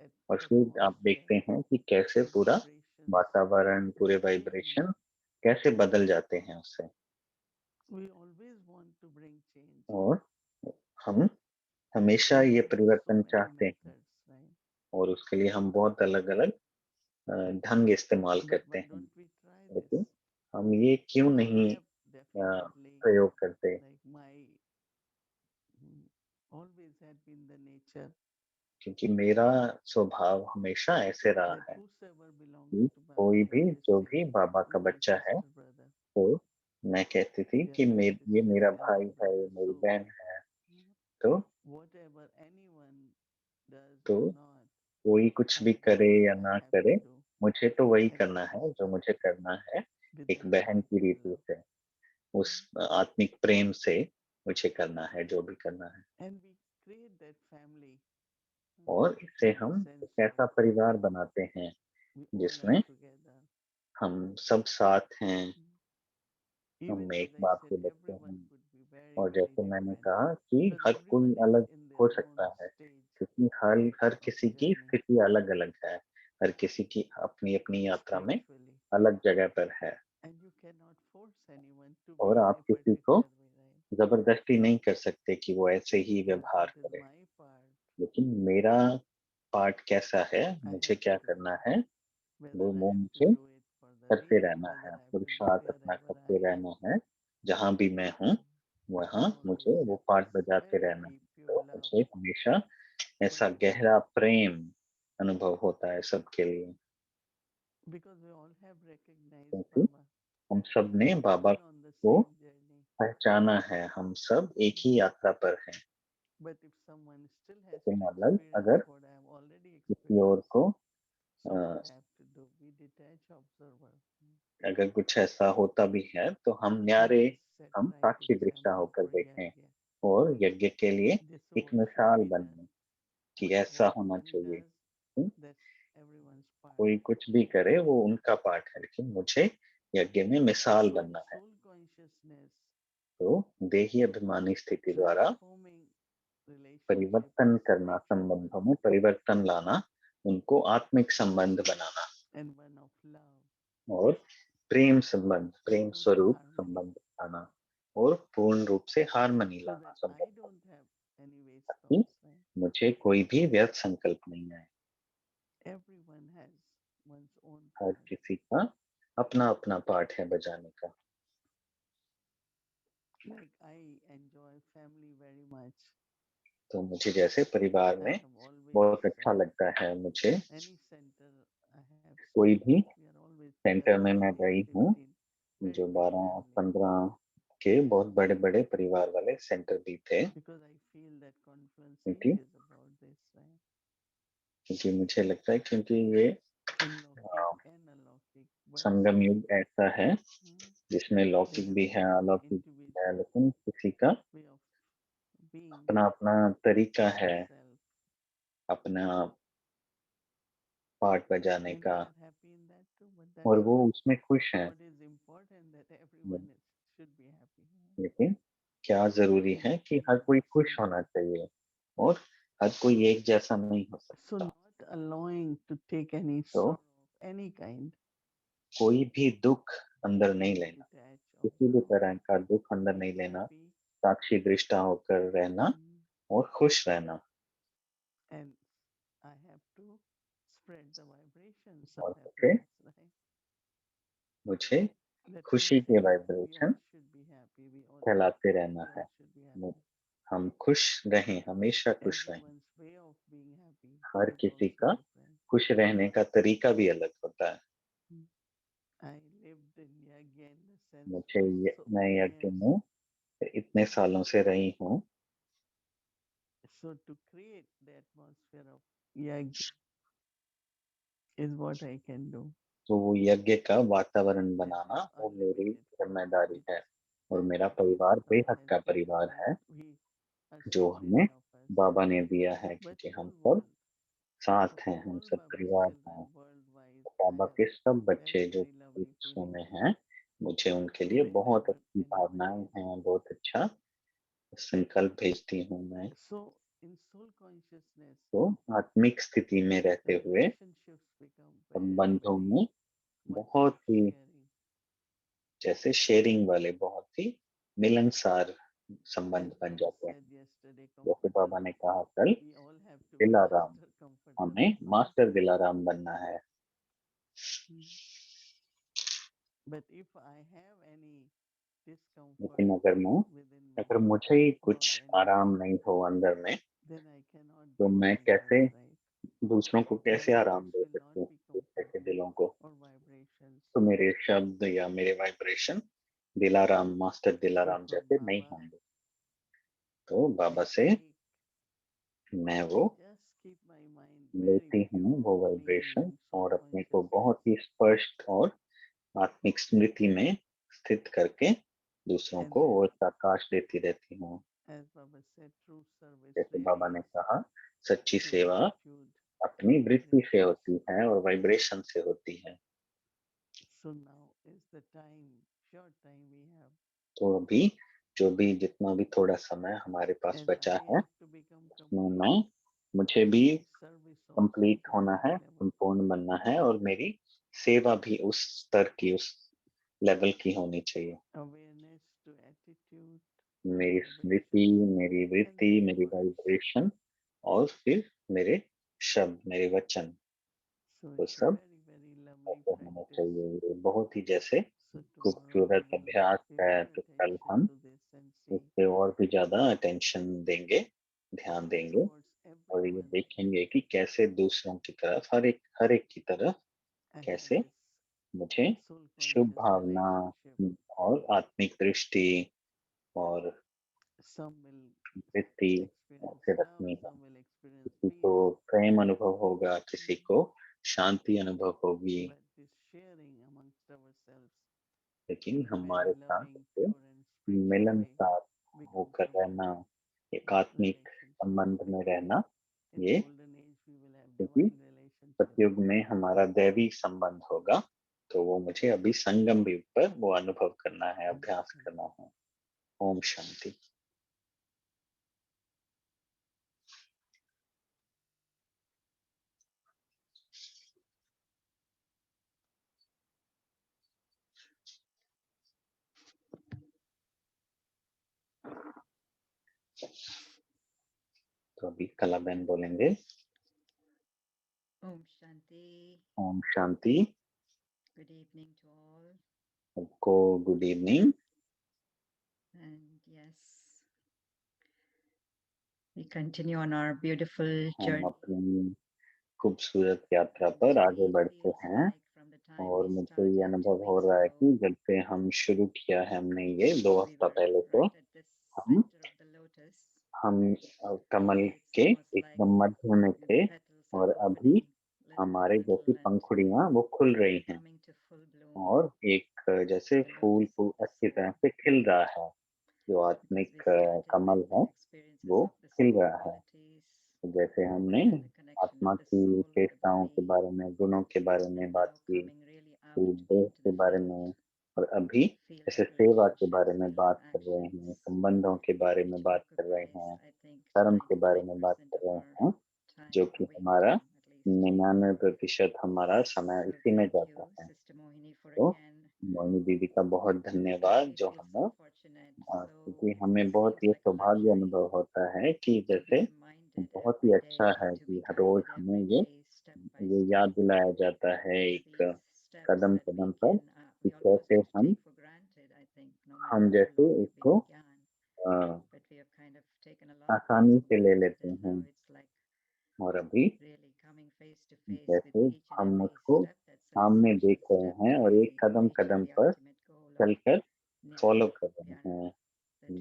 the और फिर आप देखते atmosphere, हैं कि कैसे the पूरा vibrations वातावरण, पूरे change. वाइब्रेशन कैसे बदल जाते हैं उससे। We always want to bring change. और हम हमेशा We ये have so परिवर्तन many चाहते हैं methods, right? और उसके लिए हम बहुत अलग-अलग ढंग इस्तेमाल But करते why हैं। don't we try this? लेकिन हम ये क्यों I नहीं have definitely, प्रयोग करते? like my always had been the nature क्योंकि मेरा स्वभाव हमेशा ऐसे रहा that है whosoever belongs कि to Baba कोई भी, always जो say भी that बाबा का is my बच्चा है, sister brother, तो मैं कहती थी they are कि my ये sister मेरा and भाई my है, ये brother. मेरी So बहन है। तो whatever anyone does तो or not, कोई कुछ I भी do करे what या I ना have करे, to do मुझे तो वही as a करना है जो sister मुझे करना है, with एक that बहन की devoted रीति love. से, उस आत्मिक प्रेम से मुझे करना है जो भी करना है। And we create that family और इससे in the हम sense एक of ऐसा परिवार बनाते हैं we all are जिसमें together. हम सब साथ हैं, Even हम as एक I बाप said, के बच्चे everyone हैं। could be very, और very जैसे मैंने different कहा कि because हर कोई everyone is अलग in हो their own सकता है, stage क्योंकि हर of किसी की journey स्थिति अलग-अलग है, हर किसी की अपनी-अपनी यात्रा में spiritually. अलग जगह पर है। And you cannot force anyone to और be in आप a किसी को particular way, right? ज़बरदस्ती नहीं कर सकते कि वो ऐसे ही But व्यवहार what is करे। my part? लेकिन मेरा पार्ट कैसा है, I मुझे have क्या to करना do. है, Whether वो I वो have to मुझे do it for the करते week, रहना whether है, I have to do पुरुषार्थ अपना wherever करते I am. रहना है। जहाँ भी मैं हूँ, वहाँ Lord मुझे always वो have पार्ट this बजाते very रहना है। deep pure तो love मुझे हमेशा for ऐसा everyone. गहरा प्रेम अनुभव होता है सबके लिए, Because we all have recognized क्योंकि Baba. हम सब ने We are Baba all on the को same journey. पहचाना है, हम सब एक ही यात्रा पर हैं। But if someone still has लेकिन to अलग experience अगर what I have already किसी और experienced, को so a, what I have to do? Be detached observer. अगर कुछ ऐसा होता भी है तो हम And न्यारे, set हम right साक्षी दृष्टा example होकर for देखें Yagya. और यज्ञ के लिए This एक what should मिसाल be done. बने कि ऐसा What होना one चाहिए। does, hmm, that's everyone's part. कोई कुछ भी करे वो उनका पार्ट है, लेकिन मुझे यज्ञ में मिसाल So बनना है। soul consciousness तो देही अभिमानी स्थिति द्वारा transforming परिवर्तन relationships, करना, spiritual संबंधों ones, में परिवर्तन लाना, उनको आत्मिक संबंध बनाना and one of love और प्रेम संबंध, प्रेम to स्वरूप harmony. संबंध बनाना और पूर्ण रूप से हार्मनी So लाना that I संबंध, don't have any waste ताकि thoughts, right? मुझे कोई भी व्यर्थ संकल्प नहीं आए। Everyone has one's own her part. किसी का अपना अपना पार्ट है बजाने का। Like I enjoy family very much. तो मुझे जैसे परिवार I में have always बहुत अच्छा लगता है, मुझे any center I have कोई stayed. भी We are always सेंटर 12, में मैं 13, रही हूँ, 15, very जो big family. 12-15 के बहुत बड़े बड़े परिवार वाले सेंटर भी थे, Because I feel that Confluence क्योंकि age is about this, right? क्योंकि मुझे लगता है क्योंकि ये In Lokik and Alokik. संगम युग ऐसा है जिसमें They लौकिक have भी है, their own अलौकिक भी है, individual लेकिन किसी का way of being अपना अपना तरीका for है, self. अपना पार्ट बजाने Many का, are happy in that too, but और that's वो not उसमें खुश हैं। what is important, that everyone should be happy. लेकिन क्या जरूरी है कि हर कोई खुश होना चाहिए और हर कोई एक जैसा नहीं हो So सकता। not allowing to take any तो sorrow of any kind, कोई भी दुख अंदर नहीं लेना, detach, किसी भी observe, तरह का दुख अंदर be नहीं लेना, happy, साक्षी दृष्टा होकर रहना और खुश रहना। and I have to spread the vibrations of और मुझे happiness, right? मुझे That खुशी we के all vibration should be happy. We all फैलाते we रहना all है। should be happy. हम खुश रहें, हमेशा खुश रहें। Everyone's way of being happy her is किसी also का different. खुश रहने का तरीका भी अलग होता है। I lived in Yagya in the sense मुझे for ये so मैं many यज्ञ years. में इतने सालों से रही हूँ, So to create the atmosphere of Yagya is what I can do. तो वो यज्ञ का वातावरण And बनाना have वो मेरी unlimited जिम्मेदारी which है। और that मेरा Baba परिवार has बेहद का given परिवार us. है, We are जो so हमें many of us. बाबा ने दिया है, But क्योंकि हम whole सब world, साथ of हैं, हम all सब Baba's परिवार children हैं। worldwide, I बाबा have के सब very, बच्चे जो very lovely विश्व feeling में हैं, मुझे उनके लिए बहुत wherever अच्छी anyone भावनाएं is. हैं, बहुत अच्छा संकल्प भेजती हूँ मैं। So in soul consciousness, तो आत्मिक स्थिति में the रहते हुए relationships become very, संबंधों very में much बहुत like ही sharing. जैसे शेयरिंग वाले बहुत ही मिलनसार As संबंध बन Baba जाते हैं। said yesterday, जैसे बाबा comforter, ने कहा कल, we all have to be Dilaram, master comforter. हमें मास्टर दिलाराम बनना है। But if I have any discomfort लेकिन within me अगर मुझे ही about कुछ anything, आराम नहीं हो अंदर में, then I cannot तो give मैं myself, कैसे right? दूसरों को कैसे My आराम words दे will not सकती हूँ, be दूसरे के comforting दिलों को। or vibrations. तो मेरे शब्द या मेरे vibration Dilaram, master So Dilaram from जैसे नहीं Baba, होंगे। तो बाबा I से take, मैं वो just keep my mind very लेती हूँ, pure, वो clean वाइब्रेशन, in soul और अपने को consciousness. बहुत ही स्पष्ट और आत्मिक स्मृति में स्थित करके दूसरों And को वो प्रकाश देती रहती हूँ। as Baba said, true service जैसे बाबा ने radiates कहा, सच्ची through सेवा attitude अपनी and वृत्ति से vibrations. होती है और वाइब्रेशन से होती है। So now is the time, short time we have. तो अभी जो भी जितना भी थोड़ा समय हमारे पास As बचा I है, have to become उसमें मुझे complete, भी my service also complete to होना that है, level. संपूर्ण बनना है, और मेरी सेवा भी उस स्तर की, उस लेवल की होनी चाहिए। Awareness to attitude, मेरी स्मृति, vibration, मेरी and वृत्ति, then मेरी words. वाइब्रेशन, और फिर मेरे शब्द, मेरे वचन, So वो it's a सब very, very lovely ऐसे होने practice. चाहिए। ये बहुत ही जैसे So tomorrow we खूबसूरत will अभ्यास pay है, more तो कल attention हम to this and see इससे और भी ज़्यादा अटेंशन देंगे, ध्यान देंगे towards और ये everyone देखेंगे कि कैसे दूसरों की तरफ हर एक की तरफ and have कैसे this मुझे soul शुभ conscious भावना relationship. और आत्मिक दृष्टि और Some will वृत्ति experience ऐसे love, रखनी है। some will experience किसी को peace, प्रेम अनुभव होगा, किसी mm, को शांति अनुभव होगी, but this sharing amongst ourselves लेकिन in a very हमारे साथ loving, इसे pure, and spiritual way मिलनसार becomes होकर our रहना, एक आत्मिक relationship. संबंध में रहना, In ये golden age, we will have क्योंकि divine relationship. सतयुग में हमारा दैवी संबंध होगा, तो वो मुझे अभी संगम युग पर वो अनुभव करना है, अभ्यास करना है। ओम शांति। तो अभी कलाबेन बोलेंगे। Om Shanti. Om Shanti. Good evening to all. सबको good evening. And yes, we continue on our beautiful हम journey. अपनी खूबसूरत यात्रा पर आगे बढ़ते हैं और मुझे ये अनुभव हो रहा है कि जब से हम शुरू किया है हमने ये 2 हफ्ता पहले से हम कमल के एकदम मध्य में थे और अभी हमारे जैसी पंखुड़ियां वो खुल रही हैं और एक जैसे फूल अच्छी तरह से खिल रहा है, जो आत्मिक कमल है वो खिल रहा है। तो जैसे हमने आत्मा की विशेषताओं के बारे में, गुणों के बारे में बात की, फिर देह के बारे में, और अभी जैसे सेवा के बारे में बात कर रहे हैं, संबंधों के बारे में बात कर रहे हैं, कर्म के बारे में बात कर रहे हैं, जो कि हमारा 99% हमारा समय इसी में जाता है। तो मोहिनी दीदी का बहुत धन्यवाद, जो हमें क्योंकि हमें बहुत ये सौभाग्य अनुभव होता है कि जैसे बहुत ही अच्छा है कि हर रोज हमें ये याद दिलाया जाता है एक कदम कदम पर कि कैसे हम जैसे इसको अ, आसानी से ले लेते हैं और अभी जैसे हम उसको सामने देख रहे हैं और एक कदम कदम पर चलकर फॉलो कर रहे हैं,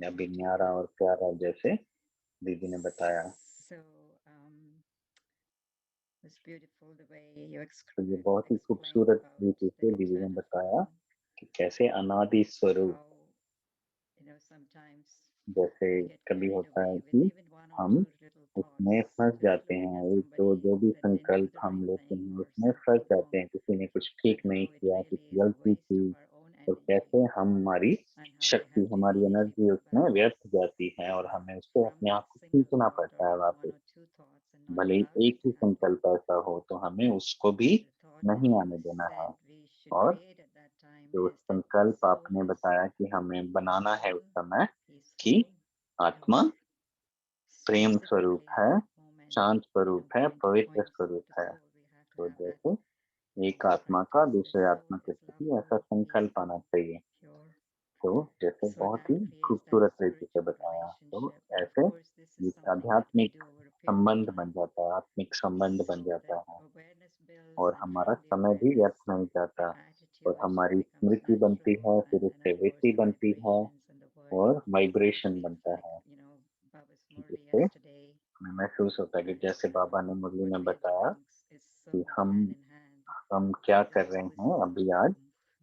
अभी न्यारा और प्यारा जैसे दीदी ने बताया। तो ये बहुत ही खूबसूरत तरीके से दीदी ने बताया कि कैसे अनादि स्वरूप, जैसे कभी होता है कि हम उसमें फंस जाते हैं, एक तो जो भी संकल्प हम लेते हैं उसमें फंस जाते हैं, किसी ने कुछ ठीक नहीं किया, कुछ गलती की, तो कैसे हमारी शक्ति, हमारी एनर्जी उसमें व्यर्थ जाती है और हमें उससे अपने आप को खींचना पड़ता है वापस। भले ही एक ही संकल्प ऐसा हो तो हमें उसको भी नहीं आने देना है। और जो संकल्प आपने बताया कि हमें बनाना है उस समय कि आत्मा प्रेम स्वरूप है, शांत स्वरूप है, पवित्र स्वरूप है, तो जैसे एक आत्मा का दूसरे आत्मा के प्रति ऐसा संकल्प आना चाहिए। तो जैसे बहुत ही खूबसूरत तरीके से बताया, तो ऐसे एक आध्यात्मिक संबंध बन जाता है, आत्मिक संबंध बन जाता है और हमारा समय भी व्यर्थ नहीं जाता और हमारी स्मृति बनती है, फिर उससे वृत्ति बनती है और वाइब्रेशन बनता है, जिससे हमें महसूस होता है कि जैसे बाबा ने मुरली में बताया कि हम क्या कर रहे हैं अभी आज,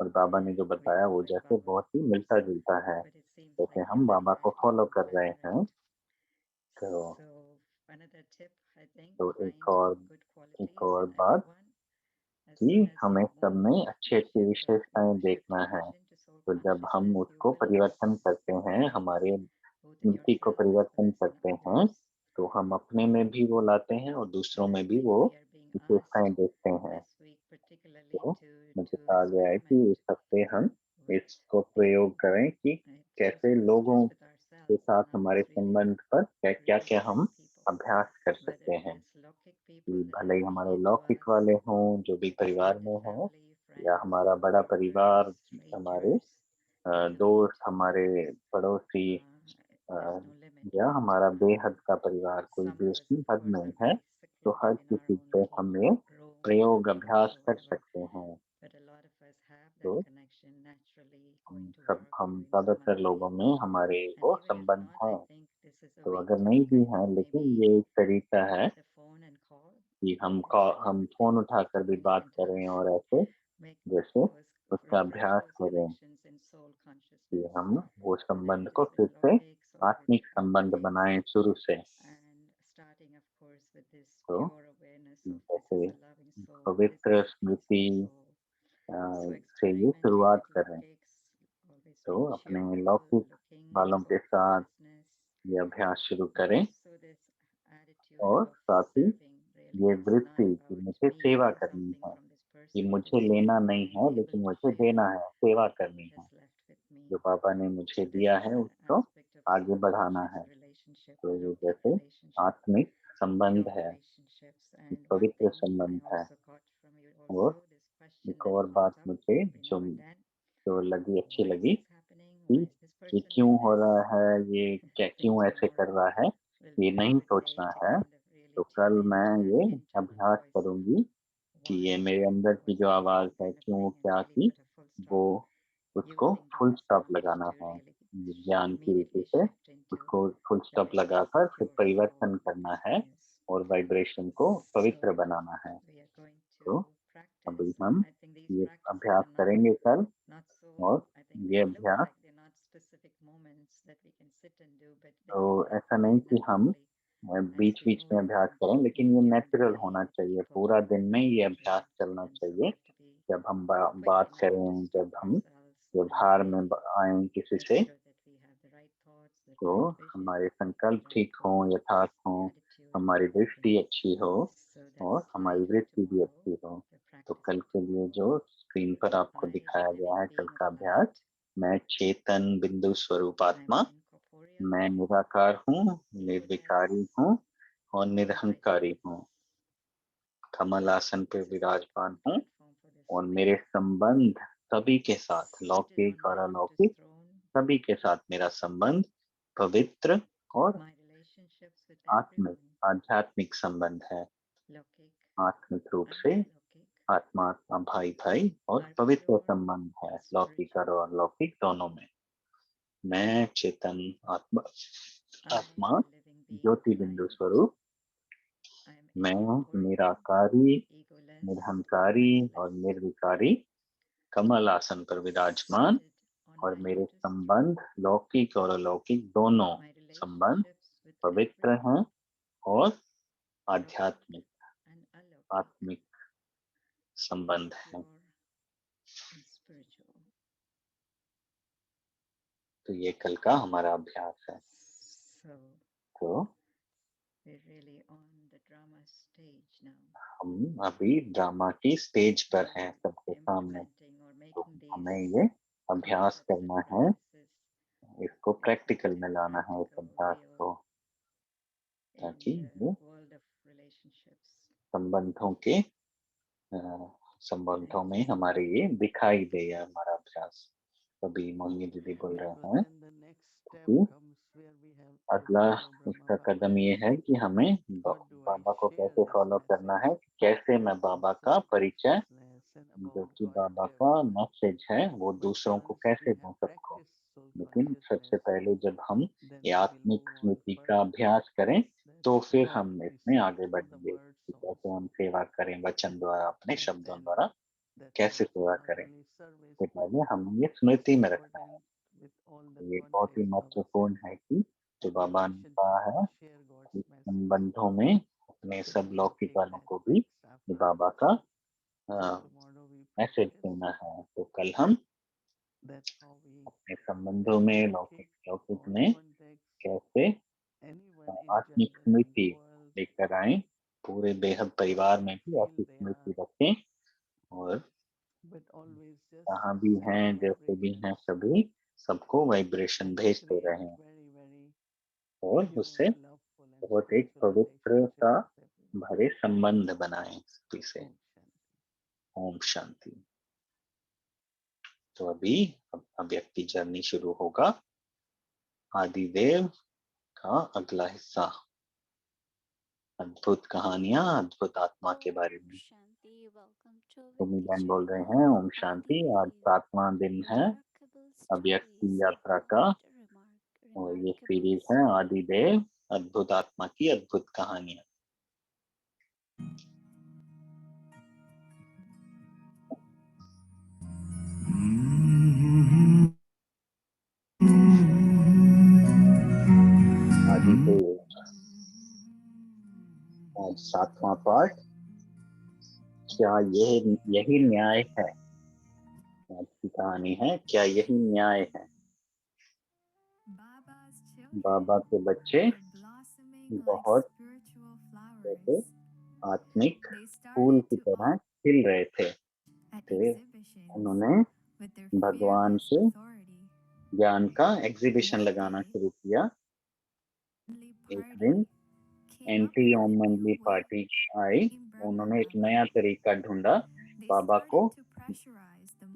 और बाबा ने जो बताया वो जैसे बहुत ही मिलता जुलता है, जैसे हम बाबा को फॉलो कर रहे हैं। तो एक और बात कि हमें सब में अच्छी अच्छी विशेषताएं देखना है, तो जब हम उसको परिवर्तन करते हैं, हमारे स्मृति को परिवर्तन करते हैं, तो हम अपने में भी वो लाते हैं और दूसरों में भी वो विशेषताएं देखते हैं। तो मुझे कहा गया है कि इस हफ्ते हम इसको प्रयोग करें कि कैसे लोगों के साथ हमारे संबंध पर क्या क्या हम अभ्यास कर सकते हैं, कि भले ही हमारे लौकिक वाले हों, जो भी परिवार में हों, या हमारा बड़ा परिवार, हमारे दोस्त, हमारे पड़ोसी, या हमारा बेहद का परिवार, कोई भी उसमें हद नहीं है। तो हर किसी पे हम ये प्रयोग अभ्यास कर सकते हैं। तो हम ज़्यादातर लोगों में हमारे वो संबंध हैं। तो अगर नहीं भी हैं, लेकिन ये एक तरीका है कि हम फ़ोन उठाकर भी बात करें और ऐसे जैसे उसका अभ्यास करें कि हम वो संबंध को फिर से आत्मिक संबंध बनाएं शुरू से। तो जैसे पवित्र स्मृति से ये शुरुआत करें। तो अपने लौकिक वालों के साथ ये अभ्यास शुरू करें और साथ ही ये वृत्ति कि मुझे सेवा करनी है, कि मुझे लेना नहीं है लेकिन मुझे देना है, सेवा करनी है। जो बाबा ने मुझे दिया है उसको आगे बढ़ाना है। तो ये जैसे आत्मिक संबंध है, पवित्र संबंध है। और एक और बात मुझे जो अच्छी लगी कि ये क्यों हो रहा है, ये क्यों ऐसे कर रहा है, ये नहीं सोचना है। तो कल मैं ये अभ्यास करूंगी कि ये मेरे अंदर की जो आवाज़ है क्यों क्या की, वो उसको फुल स्टॉप लगाना है। ज्ञान की रीति से उसको फुल स्टॉप लगाकर फिर परिवर्तन करना है और वाइब्रेशन को पवित्र बनाना है। तो अभी हम ये अभ्यास करेंगे कल, और ये अभ्यास तो ऐसा नहीं कि हम बीच-बीच में अभ्यास करें, लेकिन ये नेचुरल होना चाहिए। पूरा दिन में ये अभ्यास चलना चाहिए। जब हम बात करें, जब हम व्यवहार में आए किसी से, तो हमारे संकल्प ठीक हों, यथार्थ हों, हमारी दृष्टि अच्छी हो और हमारी वृत्ति भी अच्छी हो। तो कल के लिए जो स्क्रीन पर आपको दिखाया गया है कल का अभ्यास, मैं चेतन बिंदु स्वरूप आत्मा, मैं निराकार हूँ, निर्विकारी हूँ और निरहंकारी हूँ। कमल आसन पे विराजमान हूँ और मेरे संबंध सभी के साथ, लौकिक और अलौकिक सभी के साथ मेरा संबंध पवित्र और आध्यात्मिक संबंध है। आत्मिक रूप से आत्मा आत्मा, भाई भाई और पवित्र संबंध है, लौकिक और अलौकिक दोनों में। मैं चेतन आत्मा आत्मा ज्योति बिंदु स्वरूप, मैं निराकारी, निरहंकारी और निर्विकारी कमल आसन पर विराजमान, और मेरे संबंध लौकिक और अलौकिक दोनों संबंध पवित्र हैं और आध्यात्मिक आत्मिक संबंध है। तो ये कल का हमारा अभ्यास है। तो हम अभी ड्रामा की स्टेज पर हैं सबके सामने। तो हमें ये अभ्यास करना है, इसको प्रैक्टिकल में लाना है इस अभ्यास को, ताकि ये संबंधों में हमारे ये दिखाई दे हमारा अभ्यास। अभी मोहिनी दीदी बोल रहे हैं कि अगला इसका कदम ये है कि हमें बाबा को कैसे फॉलो करना है, कैसे मैं बाबा का परिचय, जो कि बाबा का मैसेज है, वो दूसरों को कैसे दूं सबको। लेकिन सबसे पहले जब हम ये आत्मिक स्मृति का अभ्यास करें, तो फिर हम इसमें आगे बढ़ेंगे कि कैसे हम सेवा करें, वचन द्वारा, अपने शब्दों द्वारा कैसे सेवा करें। इससे पहले हमें ये स्मृति में रखना है। ये बहुत ही महत्वपूर्ण है कि जो बाबा ने कहा है कि संबंधों में अपने सब लौकिक वालों को भी बाबा का मैसेज देना है। तो कल हम अपने संबंधों में लौकिक में कैसे आत्मिक स्मृति लेकर आए, पूरे बेहद परिवार में भी ऐसी स्मृति रखें, और जहाँ भी हैं, जैसे भी हैं, सभी सबको वाइब्रेशन भेजते रहें और उससे बहुत एक पवित्रता भरे संबंध बनाएं सभी से। ओम शांति। ओम शांति। तो अभी अव्यक्त की जर्नी शुरू होगा। आदिदेव का अगला हिस्सा, अद्भुत कहानियां अद्भुत आत्मा के बारे में। Shanti, welcome to तुमी बहन Vicky बोल रहे channel. हैं ओम शांति। आज Adidev, 7वां दिन है remarkable अव्यक्त की stories यात्रा of का, और ये remarkable सीरीज है आदिदेव अद्भुत आत्मा की अद्भुत कहानियां। आदिदेव आज 7वां पार्ट, क्या यही न्याय है। आज की कहानी है, क्या यही न्याय है। बाबा के बच्चे बहुत जैसे आत्मिक फूल की तरह खिल रहे थे। उन्होंने भगवान से ज्ञान का एग्जीबिशन लगाना शुरू किया। एक दिन एंटी ओम मंडली पार्टी आई। उन्होंने एक नया तरीका ढूंढा बाबा को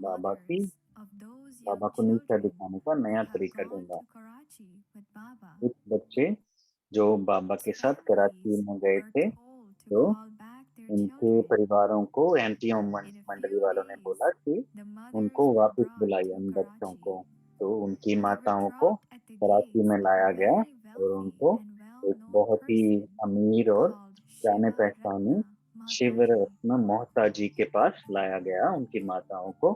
बाबा को नीचा दिखाने का नया तरीका ढूंढा। कुछ बच्चे जो बाबा के साथ कराची में गए थे, तो उनके परिवारों को एंटी ओम मंडली वालों ने बोला कि उनको वापस बुलाइए उन बच्चों को। तो उनकी माताओं को कराची में लाया गया और उनको एक बहुत ही अमीर और जाने पहचाने शिव रत्न मोहता जी के पास लाया गया उनकी माताओं को,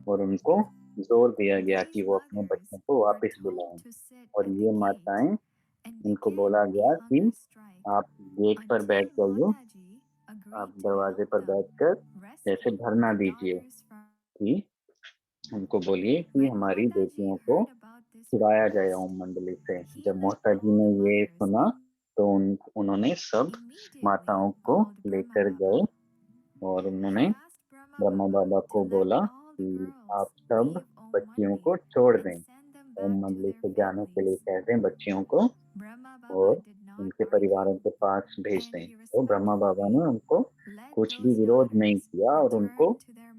और उनको जोर दिया गया कि वो अपने बच्चों को वापस बुलाएं। और ये माताएं, इनको बोला गया कि आप गेट पर बैठ जाइए, आप दरवाजे पर बैठकर जैसे धरना दीजिए कि उनको बोलिए कि हमारी बेटियों को छुड़ाया जाए ओम मंडली से। जब मोहता जी ने ये सुना तो उन्होंने सब माताओं को लेकर गए और उन्होंने ब्रह्मा बाबा को बोला कि आप सब बच्चियों को छोड़ दें, ओम मंडली से जाने के लिए कह दें बच्चियों को और उनके परिवारों के पास भेज दें। तो ब्रह्मा बाबा ने उनको कुछ भी विरोध नहीं किया और उनको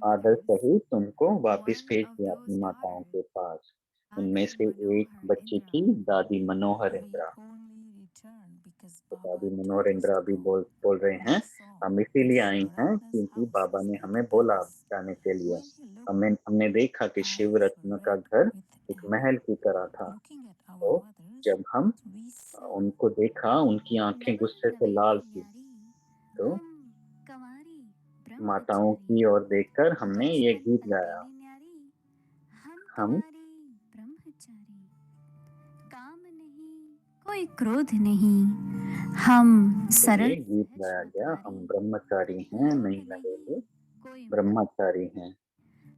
आदर सहित उनको वापस भेज दिया अपनी माताओं के पास। उनमें से एक बच्ची की दादी मनोहर इंदिरा। तो दादी मनोहर इंदिरा अभी बोल रहे हैं, हम इसीलिए आई हैं क्योंकि बाबा ने हमें बोला जाने के लिए। हमने देखा कि शिव रत्न का घर एक महल की तरह था। तो जब हम उनको देखा, उनकी आंखें गुस्से से लाल थी। तो माताओं की ओर देखकर हमने ये गीत गाया, हम काम नहीं कोई क्रोध नहीं, हम सरल ये गीत गाया गया, हम ब्रह्मचारी हैं नहीं लड़ेंगे, ब्रह्मचारी हैं,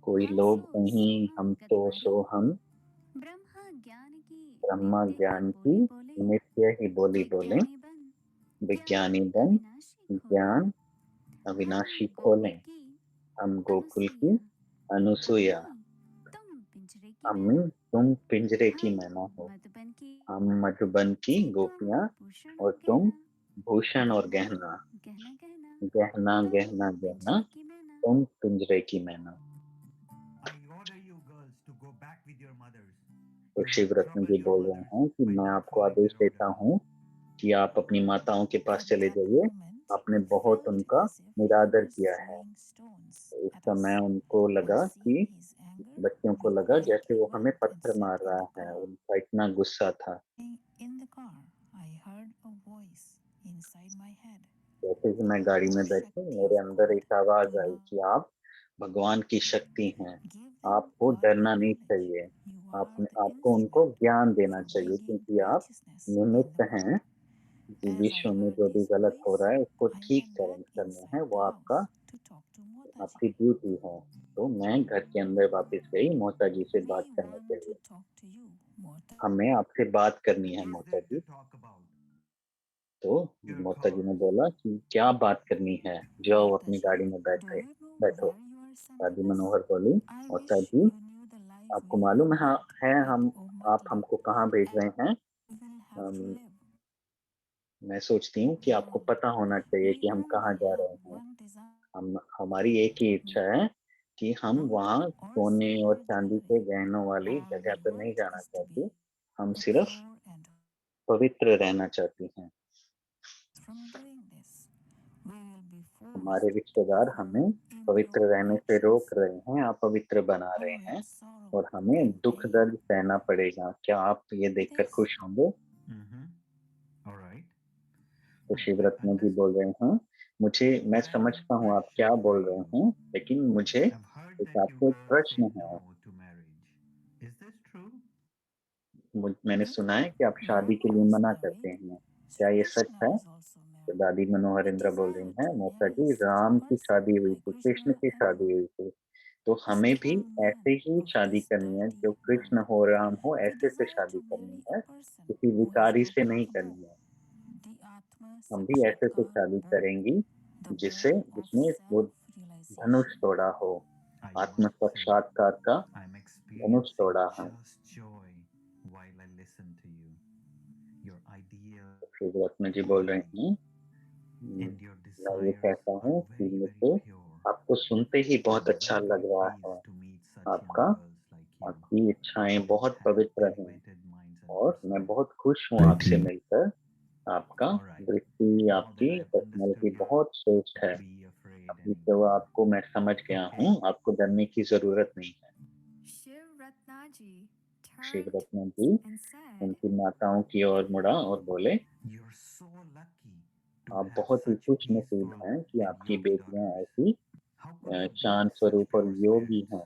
कोई लोभ नहीं, हम तो सो हम ब्रह्मा ज्ञान की नित्य ही बोली बोले, विज्ञानी बन ज्ञान अविनाशी खोलें, हम गोकुल की अनुसुईया, अम्मी तुम पिंजरे की मैना हो, हम मधुबन की गोपियां और तुम भूषण और गहना, गहना गहना गहना तुम पिंजरे की मैना। तो शिव रत्न जी बोल रहे हैं कि मैं आपको आदेश देता हूँ कि आप अपनी माताओं के पास चले जाइए, आपने बहुत उनका निरादर किया है। तो इस समय उनको लगा कि बच्चों को लगा जैसे वो हमें पत्थर मार रहा है, उनका इतना गुस्सा था। जैसे कि मैं गाड़ी में बैठी, मेरे अंदर एक आवाज आई कि आप भगवान की शक्ति हैं, आपको डरना नहीं चाहिए, आपको उनको ज्ञान देना चाहिए क्योंकि आप निमित्त हैं कि विश्व में जो भी गलत हो रहा है उसको ठीक करना है, वो आपकी ड्यूटी है। तो मैं घर के अंदर वापस गई मोहता जी से बात करने के लिए, हमें आपसे बात करनी है मोहता जी। तो मोहता जी ने बोला कि क्या बात करनी है, जाओ अपनी गाड़ी में बैठो। दादी मनोहर बोली, मोहता जी आपको मालूम है हम आप हमको कहाँ भेज रहे हैं। मैं सोचती हूँ कि आपको पता होना चाहिए कि हम कहाँ जा रहे हैं। हमारी एक ही इच्छा है कि हम वहाँ सोने और चांदी के गहनों वाली जगह पर नहीं जाना चाहते। हम सिर्फ पवित्र रहना चाहती हैं। हमारे रिश्तेदार हमें पवित्र रहने से रोक रहे हैं, अपवित्र बना रहे हैं और हमें दुख दर्द सहना पड़ेगा। क्या आप ये देखकर खुश होंगे? All right. तो Hmm, I Shivratna ji understand. बोल रहे हैं, मैं But I have a समझता हूँ आप क्या question for बोल रहे you. हैं, लेकिन मुझे I've heard एक that you आपसे एक girls say प्रश्न है। no to marriage. Is this true? मैंने सुना है कि आप शादी के लिए मना करते हैं। क्या ये सच है? तो दादी मनोहर इंद्र बोल रही हैं, मौसा जी, राम की शादी हुई थी, कृष्ण की शादी हुई थी, तो हमें भी ऐसे ही शादी करनी है, जो कृष्ण हो राम हो ऐसे से शादी करनी है, किसी विकारी से नहीं करनी है। हम भी ऐसे से शादी करेंगी जिसमें वो धनुष तोड़ा हो, I आत्म must say, साक्षात्कार का I'm धनुष experiencing तोड़ा है। just joy while I listen to you. Your ideas Shivratna जी बोल रहे हैं, and your मैं ये desires कहता are हूँ कि very, very मुझे pure. आपको सुनते ही बहुत I'm अच्छा very, लग very रहा है। pleased to meet such young आपका girls like you आपकी इच्छाएं that बहुत have पवित्र हैं elevated minds and और मैं perspective. बहुत खुश हूँ आपसे मिलकर। आपका All right. दृष्टि, Now that आपकी I've पर्सनैलिटी understood your बहुत श्रेष्ठ है। be afraid अभी तो anymore. आपको मैं समझ गया Okay. हूँ, आपको डरने की जरूरत नहीं है। शिवरत्न जी उनकी माताओं की ओर मुड़ा और बोले, You're so lucky to आप have बहुत ही such खुश नसीब peaceful हैं कि and आपकी yogi बेटियां daughters. ऐसी How could you शांत break such स्वरूप और pure योगी spirits? हैं।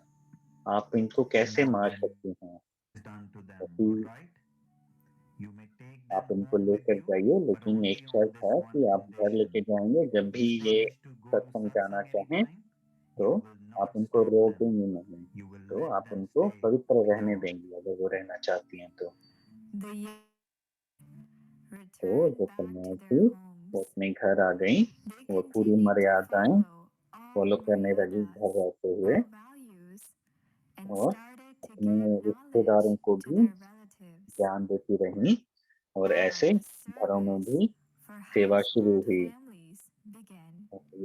आप इनको कैसे Now मार then, सकती हैं? it's done to them, ऐसी all right? You may take आप them इनको home with लेकर you, जाइए, but लेकिन एक only on शर्त this है one कि आप घर condition. लेके जाएंगे जब भी If they ये wish to go to सत्संग जाना satsang चाहें anytime, तो you will आप not उनको stop them. रोकेंगे नहीं, You will तो let आप them उनको stay पवित्र रहने pure. देंगी अगर वो रहना चाहती हैं तो जो कन्या थी वो अपने घर आ गई। वो पूरी मर्यादाएं फॉलो करने लगी घर रहते हुए और अपने रिश्तेदारों को भी ज्ञान देती रही और ऐसे घरों में भी सेवा शुरू हुई।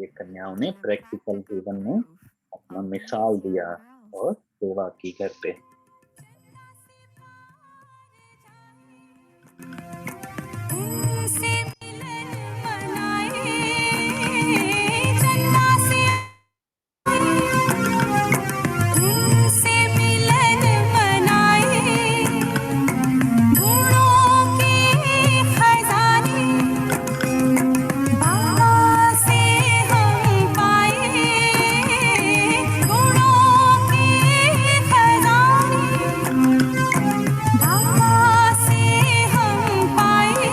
ये कन्याओं ने प्रैक्टिकल जीवन में अपना मिसाल दिया और सेवा की घर पे। उनसे मिलन मनाए चंदा से उनसे मिलन मनाए गुणों के खजाने बाबा से हम पाए गुणों के खजाने बाबा से हम पाए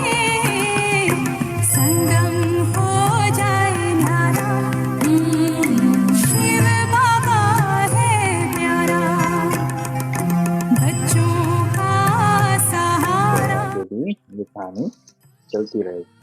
संगम हो जाए न्यारा शिव बाबा है प्यारा बच्चों का तो सहारा। आगे भी ये कहानी चलती रहेगी।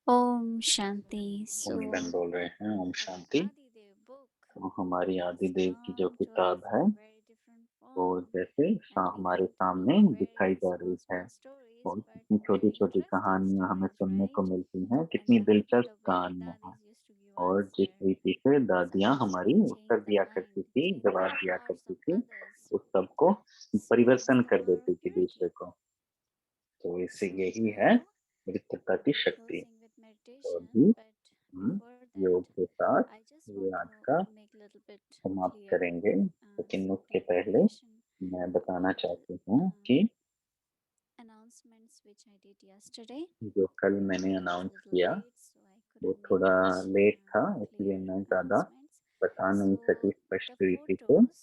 ओम शांति। मुनि बहन बोल रहे हैं, ओम शांति। Adidev book तो हमारी has आदि देव की जो come to किताब us है in very different वो form जैसे and we हमारे get to सामने know दिखाई very जा रही small है small stories और but कितनी छोटी very छोटी interesting कहानियां हमें stories, सुनने को right? मिलती हैं, And कितनी I love दिलचस्प the way कहानियां हैं। daddies used to give और जिस answer. रीति से दादियां हमारी Sometimes it Uttar changed the दिया mind, करती थी, changed जवाब the दिया hearts करती of थी, others. उस सबको So परिवर्तन कर for देती थी दूसरे purity. को। तो इससे So यही है now मित्रता की शक्ति। closing with तो meditation, अभी but हम before that योग के साथ I just ये want आज to का make a little bit समाप्त clear करेंगे, लेकिन some उसके पहले clarification मैं बताना about the चाहती हूँ कि announcements which I did yesterday. जो कल मैंने It was announce a little किया late, so I वो couldn't make थोड़ा it लेट था, इसलिए clear मैं ज़्यादा announcements. बता नहीं सकी So स्पष्ट the रीति से। photos,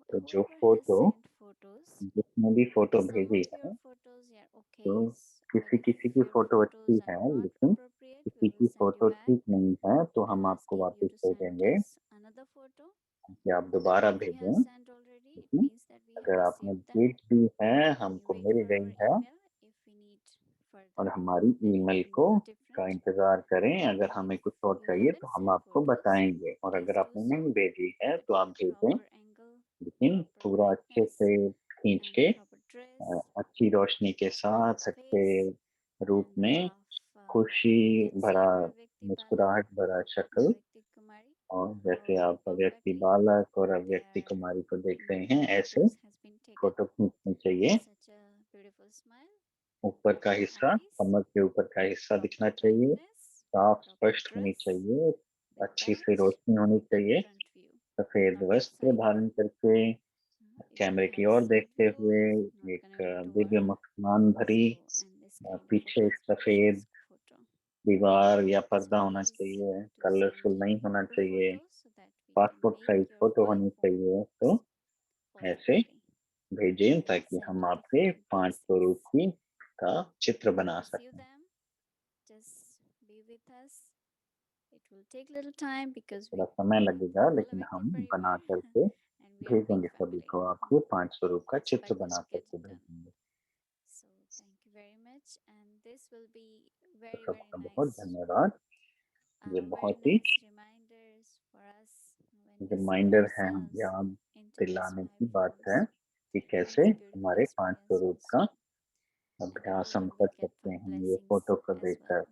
तो जो whoever has photo, sent photos, जिसने भी फोटो some भेजी of है, your photos are तो okay, but किसी किसी की few फोटो photos अच्छी are है, not लेकिन appropriate. किसी की फोटो ठीक नहीं है तो हम आपको वापस भेजेंगे कि आप दोबारा भेजें। ठीक है? अगर आपने भेज दी है, हमको मिल गई है, और हमारी ईमेल को का इंतज़ार करें। अगर हमें कुछ और चाहिए तो हम आपको बताएंगे, और अगर आपने नहीं भेजी है तो आप भेजें, लेकिन पूरा अच्छे से खींच के अच्छी रोशनी के साथ अच्छे रूप में, खुशी भरा, मुस्कुराहट भरा शक्ल, और जैसे आप अव्यक्ति बालक और अव्यक्ति कुमारी को देख रहे हैं, ऐसे फोटो खींचनी चाहिए। ऊपर का हिस्सा, कमर के ऊपर का हिस्सा दिखना चाहिए, साफ स्पष्ट होनी चाहिए, अच्छी से रोशनी होनी चाहिए, सफेद वस्त्र धारण करके कैमरे की ओर देखते हुए एक दिव्य मुस्कान भरी, पीछे सफेद दीवार या पर्दा होना चाहिए, कलरफुल नहीं होना चाहिए, पासपोर्ट साइज फोटो होनी चाहिए। तो ऐसे भेजें ताकि हम आपके 5 स्वरूप की का चित्र बना सकें। थोड़ा समय लगेगा, लेकिन हम बना करके भेजेंगे सभी को, आपके 5 स्वरूप का चित्र बना करके भेजेंगे। तो सबका बहुत धन्यवाद। ये बहुत ही रिमाइंडर है, याद दिलाने की बात है कि कैसे हमारे 5 स्वरूप का अभ्यास हम कर सकते हैं ये फोटो को देखकर।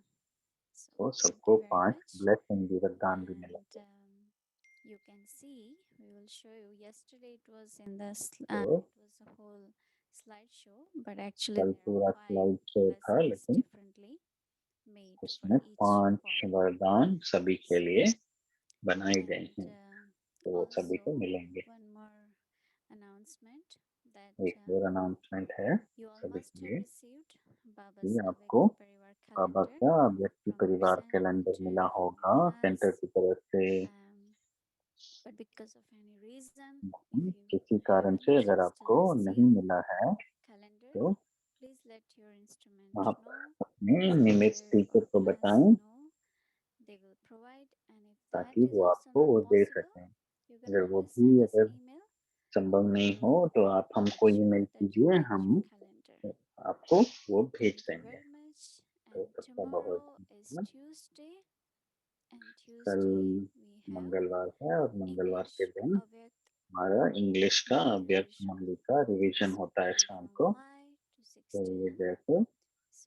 तो सबको 5 ब्लेसिंग वरदान भी मिलेंगे। तो कल पूरा स्लाइड शो था, लेकिन उसमें 5 वरदान सभी के लिए बनाए गए हैं, तो वो सभी को मिलेंगे। एक और अनाउंसमेंट है सभी के लिए कि आपको बाबा का व्यक्ति परिवार कैलेंडर मिला होगा सेंटर की तरफ से। किसी कारण से अगर आपको नहीं मिला है तो आप अपने निमित्त स्पीकर को बताएं ताकि वो आपको वो दे सकें। अगर वो भी अगर संभव नहीं हो तो आप हमको ईमेल कीजिए, हम आपको वो भेज देंगे। तो सबका बहुत धन्यवाद। कल मंगलवार है और मंगलवार के दिन हमारा इंग्लिश का अव्यक्त मुरली का रिवीजन होता है शाम को। तो ये जैसे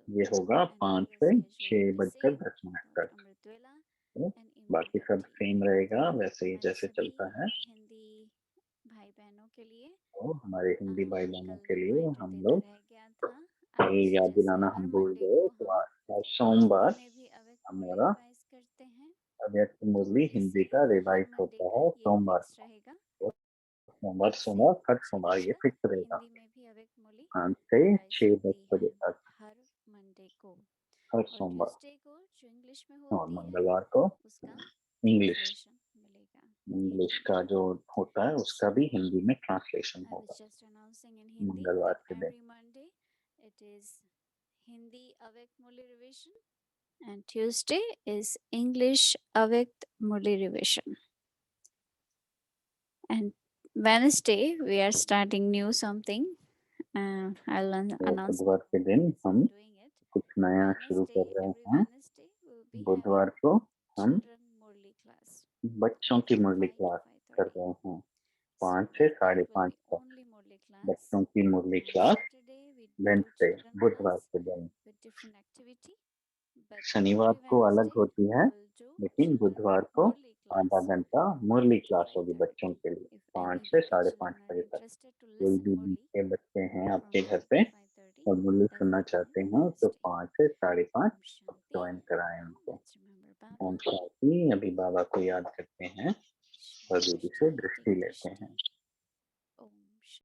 ये होगा 5 से 6:10 तक। तो बाकी सब सेम रहेगा, वैसे ही जैसे चलता है। तो हमारे हिंदी भाई बहनों के लिए हम लोग कल याद दिलाना हम भूल गए, तो आज सोमवार हमारा अव्यक्त मुरली हिंदी का रिवाइज होता है सोमवार को। सोमवार सोमवार हर सोमवार ये फिक्स रहेगा 5 से 6:10 तक हर सोमवार। और मंगलवार को इंग्लिश का जो होता है उसका भी हिंदी में ट्रांसलेशन होगा मंगलवार के दिन। And Tuesday is English Avyakt Murli revision. And Wednesday we are starting new something. I'll तो announce. बुधवार के दिन हम कुछ नया शुरू कर रहे हैं। बुधवार को हम बच्चों की मुरली क्लास कर रहे हैं 5 से 5:30 तक। बच्चों की मुरली क्लास वेडनेसडे बुधवार के दिन। शनिवार को अलग होती है, लेकिन बुधवार को आधा घंटा मुरली क्लास होगी बच्चों के लिए 5 से 5:30 बजे तक। कोई भी बीच के बच्चे हैं आपके घर पे और मुरली सुनना चाहते हैं तो 5 से 5:30 ज्वाइन कराएं उनको। ओम शांति। अभी बाबा को याद करते हैं और विधि से दृष्टि लेते हैं।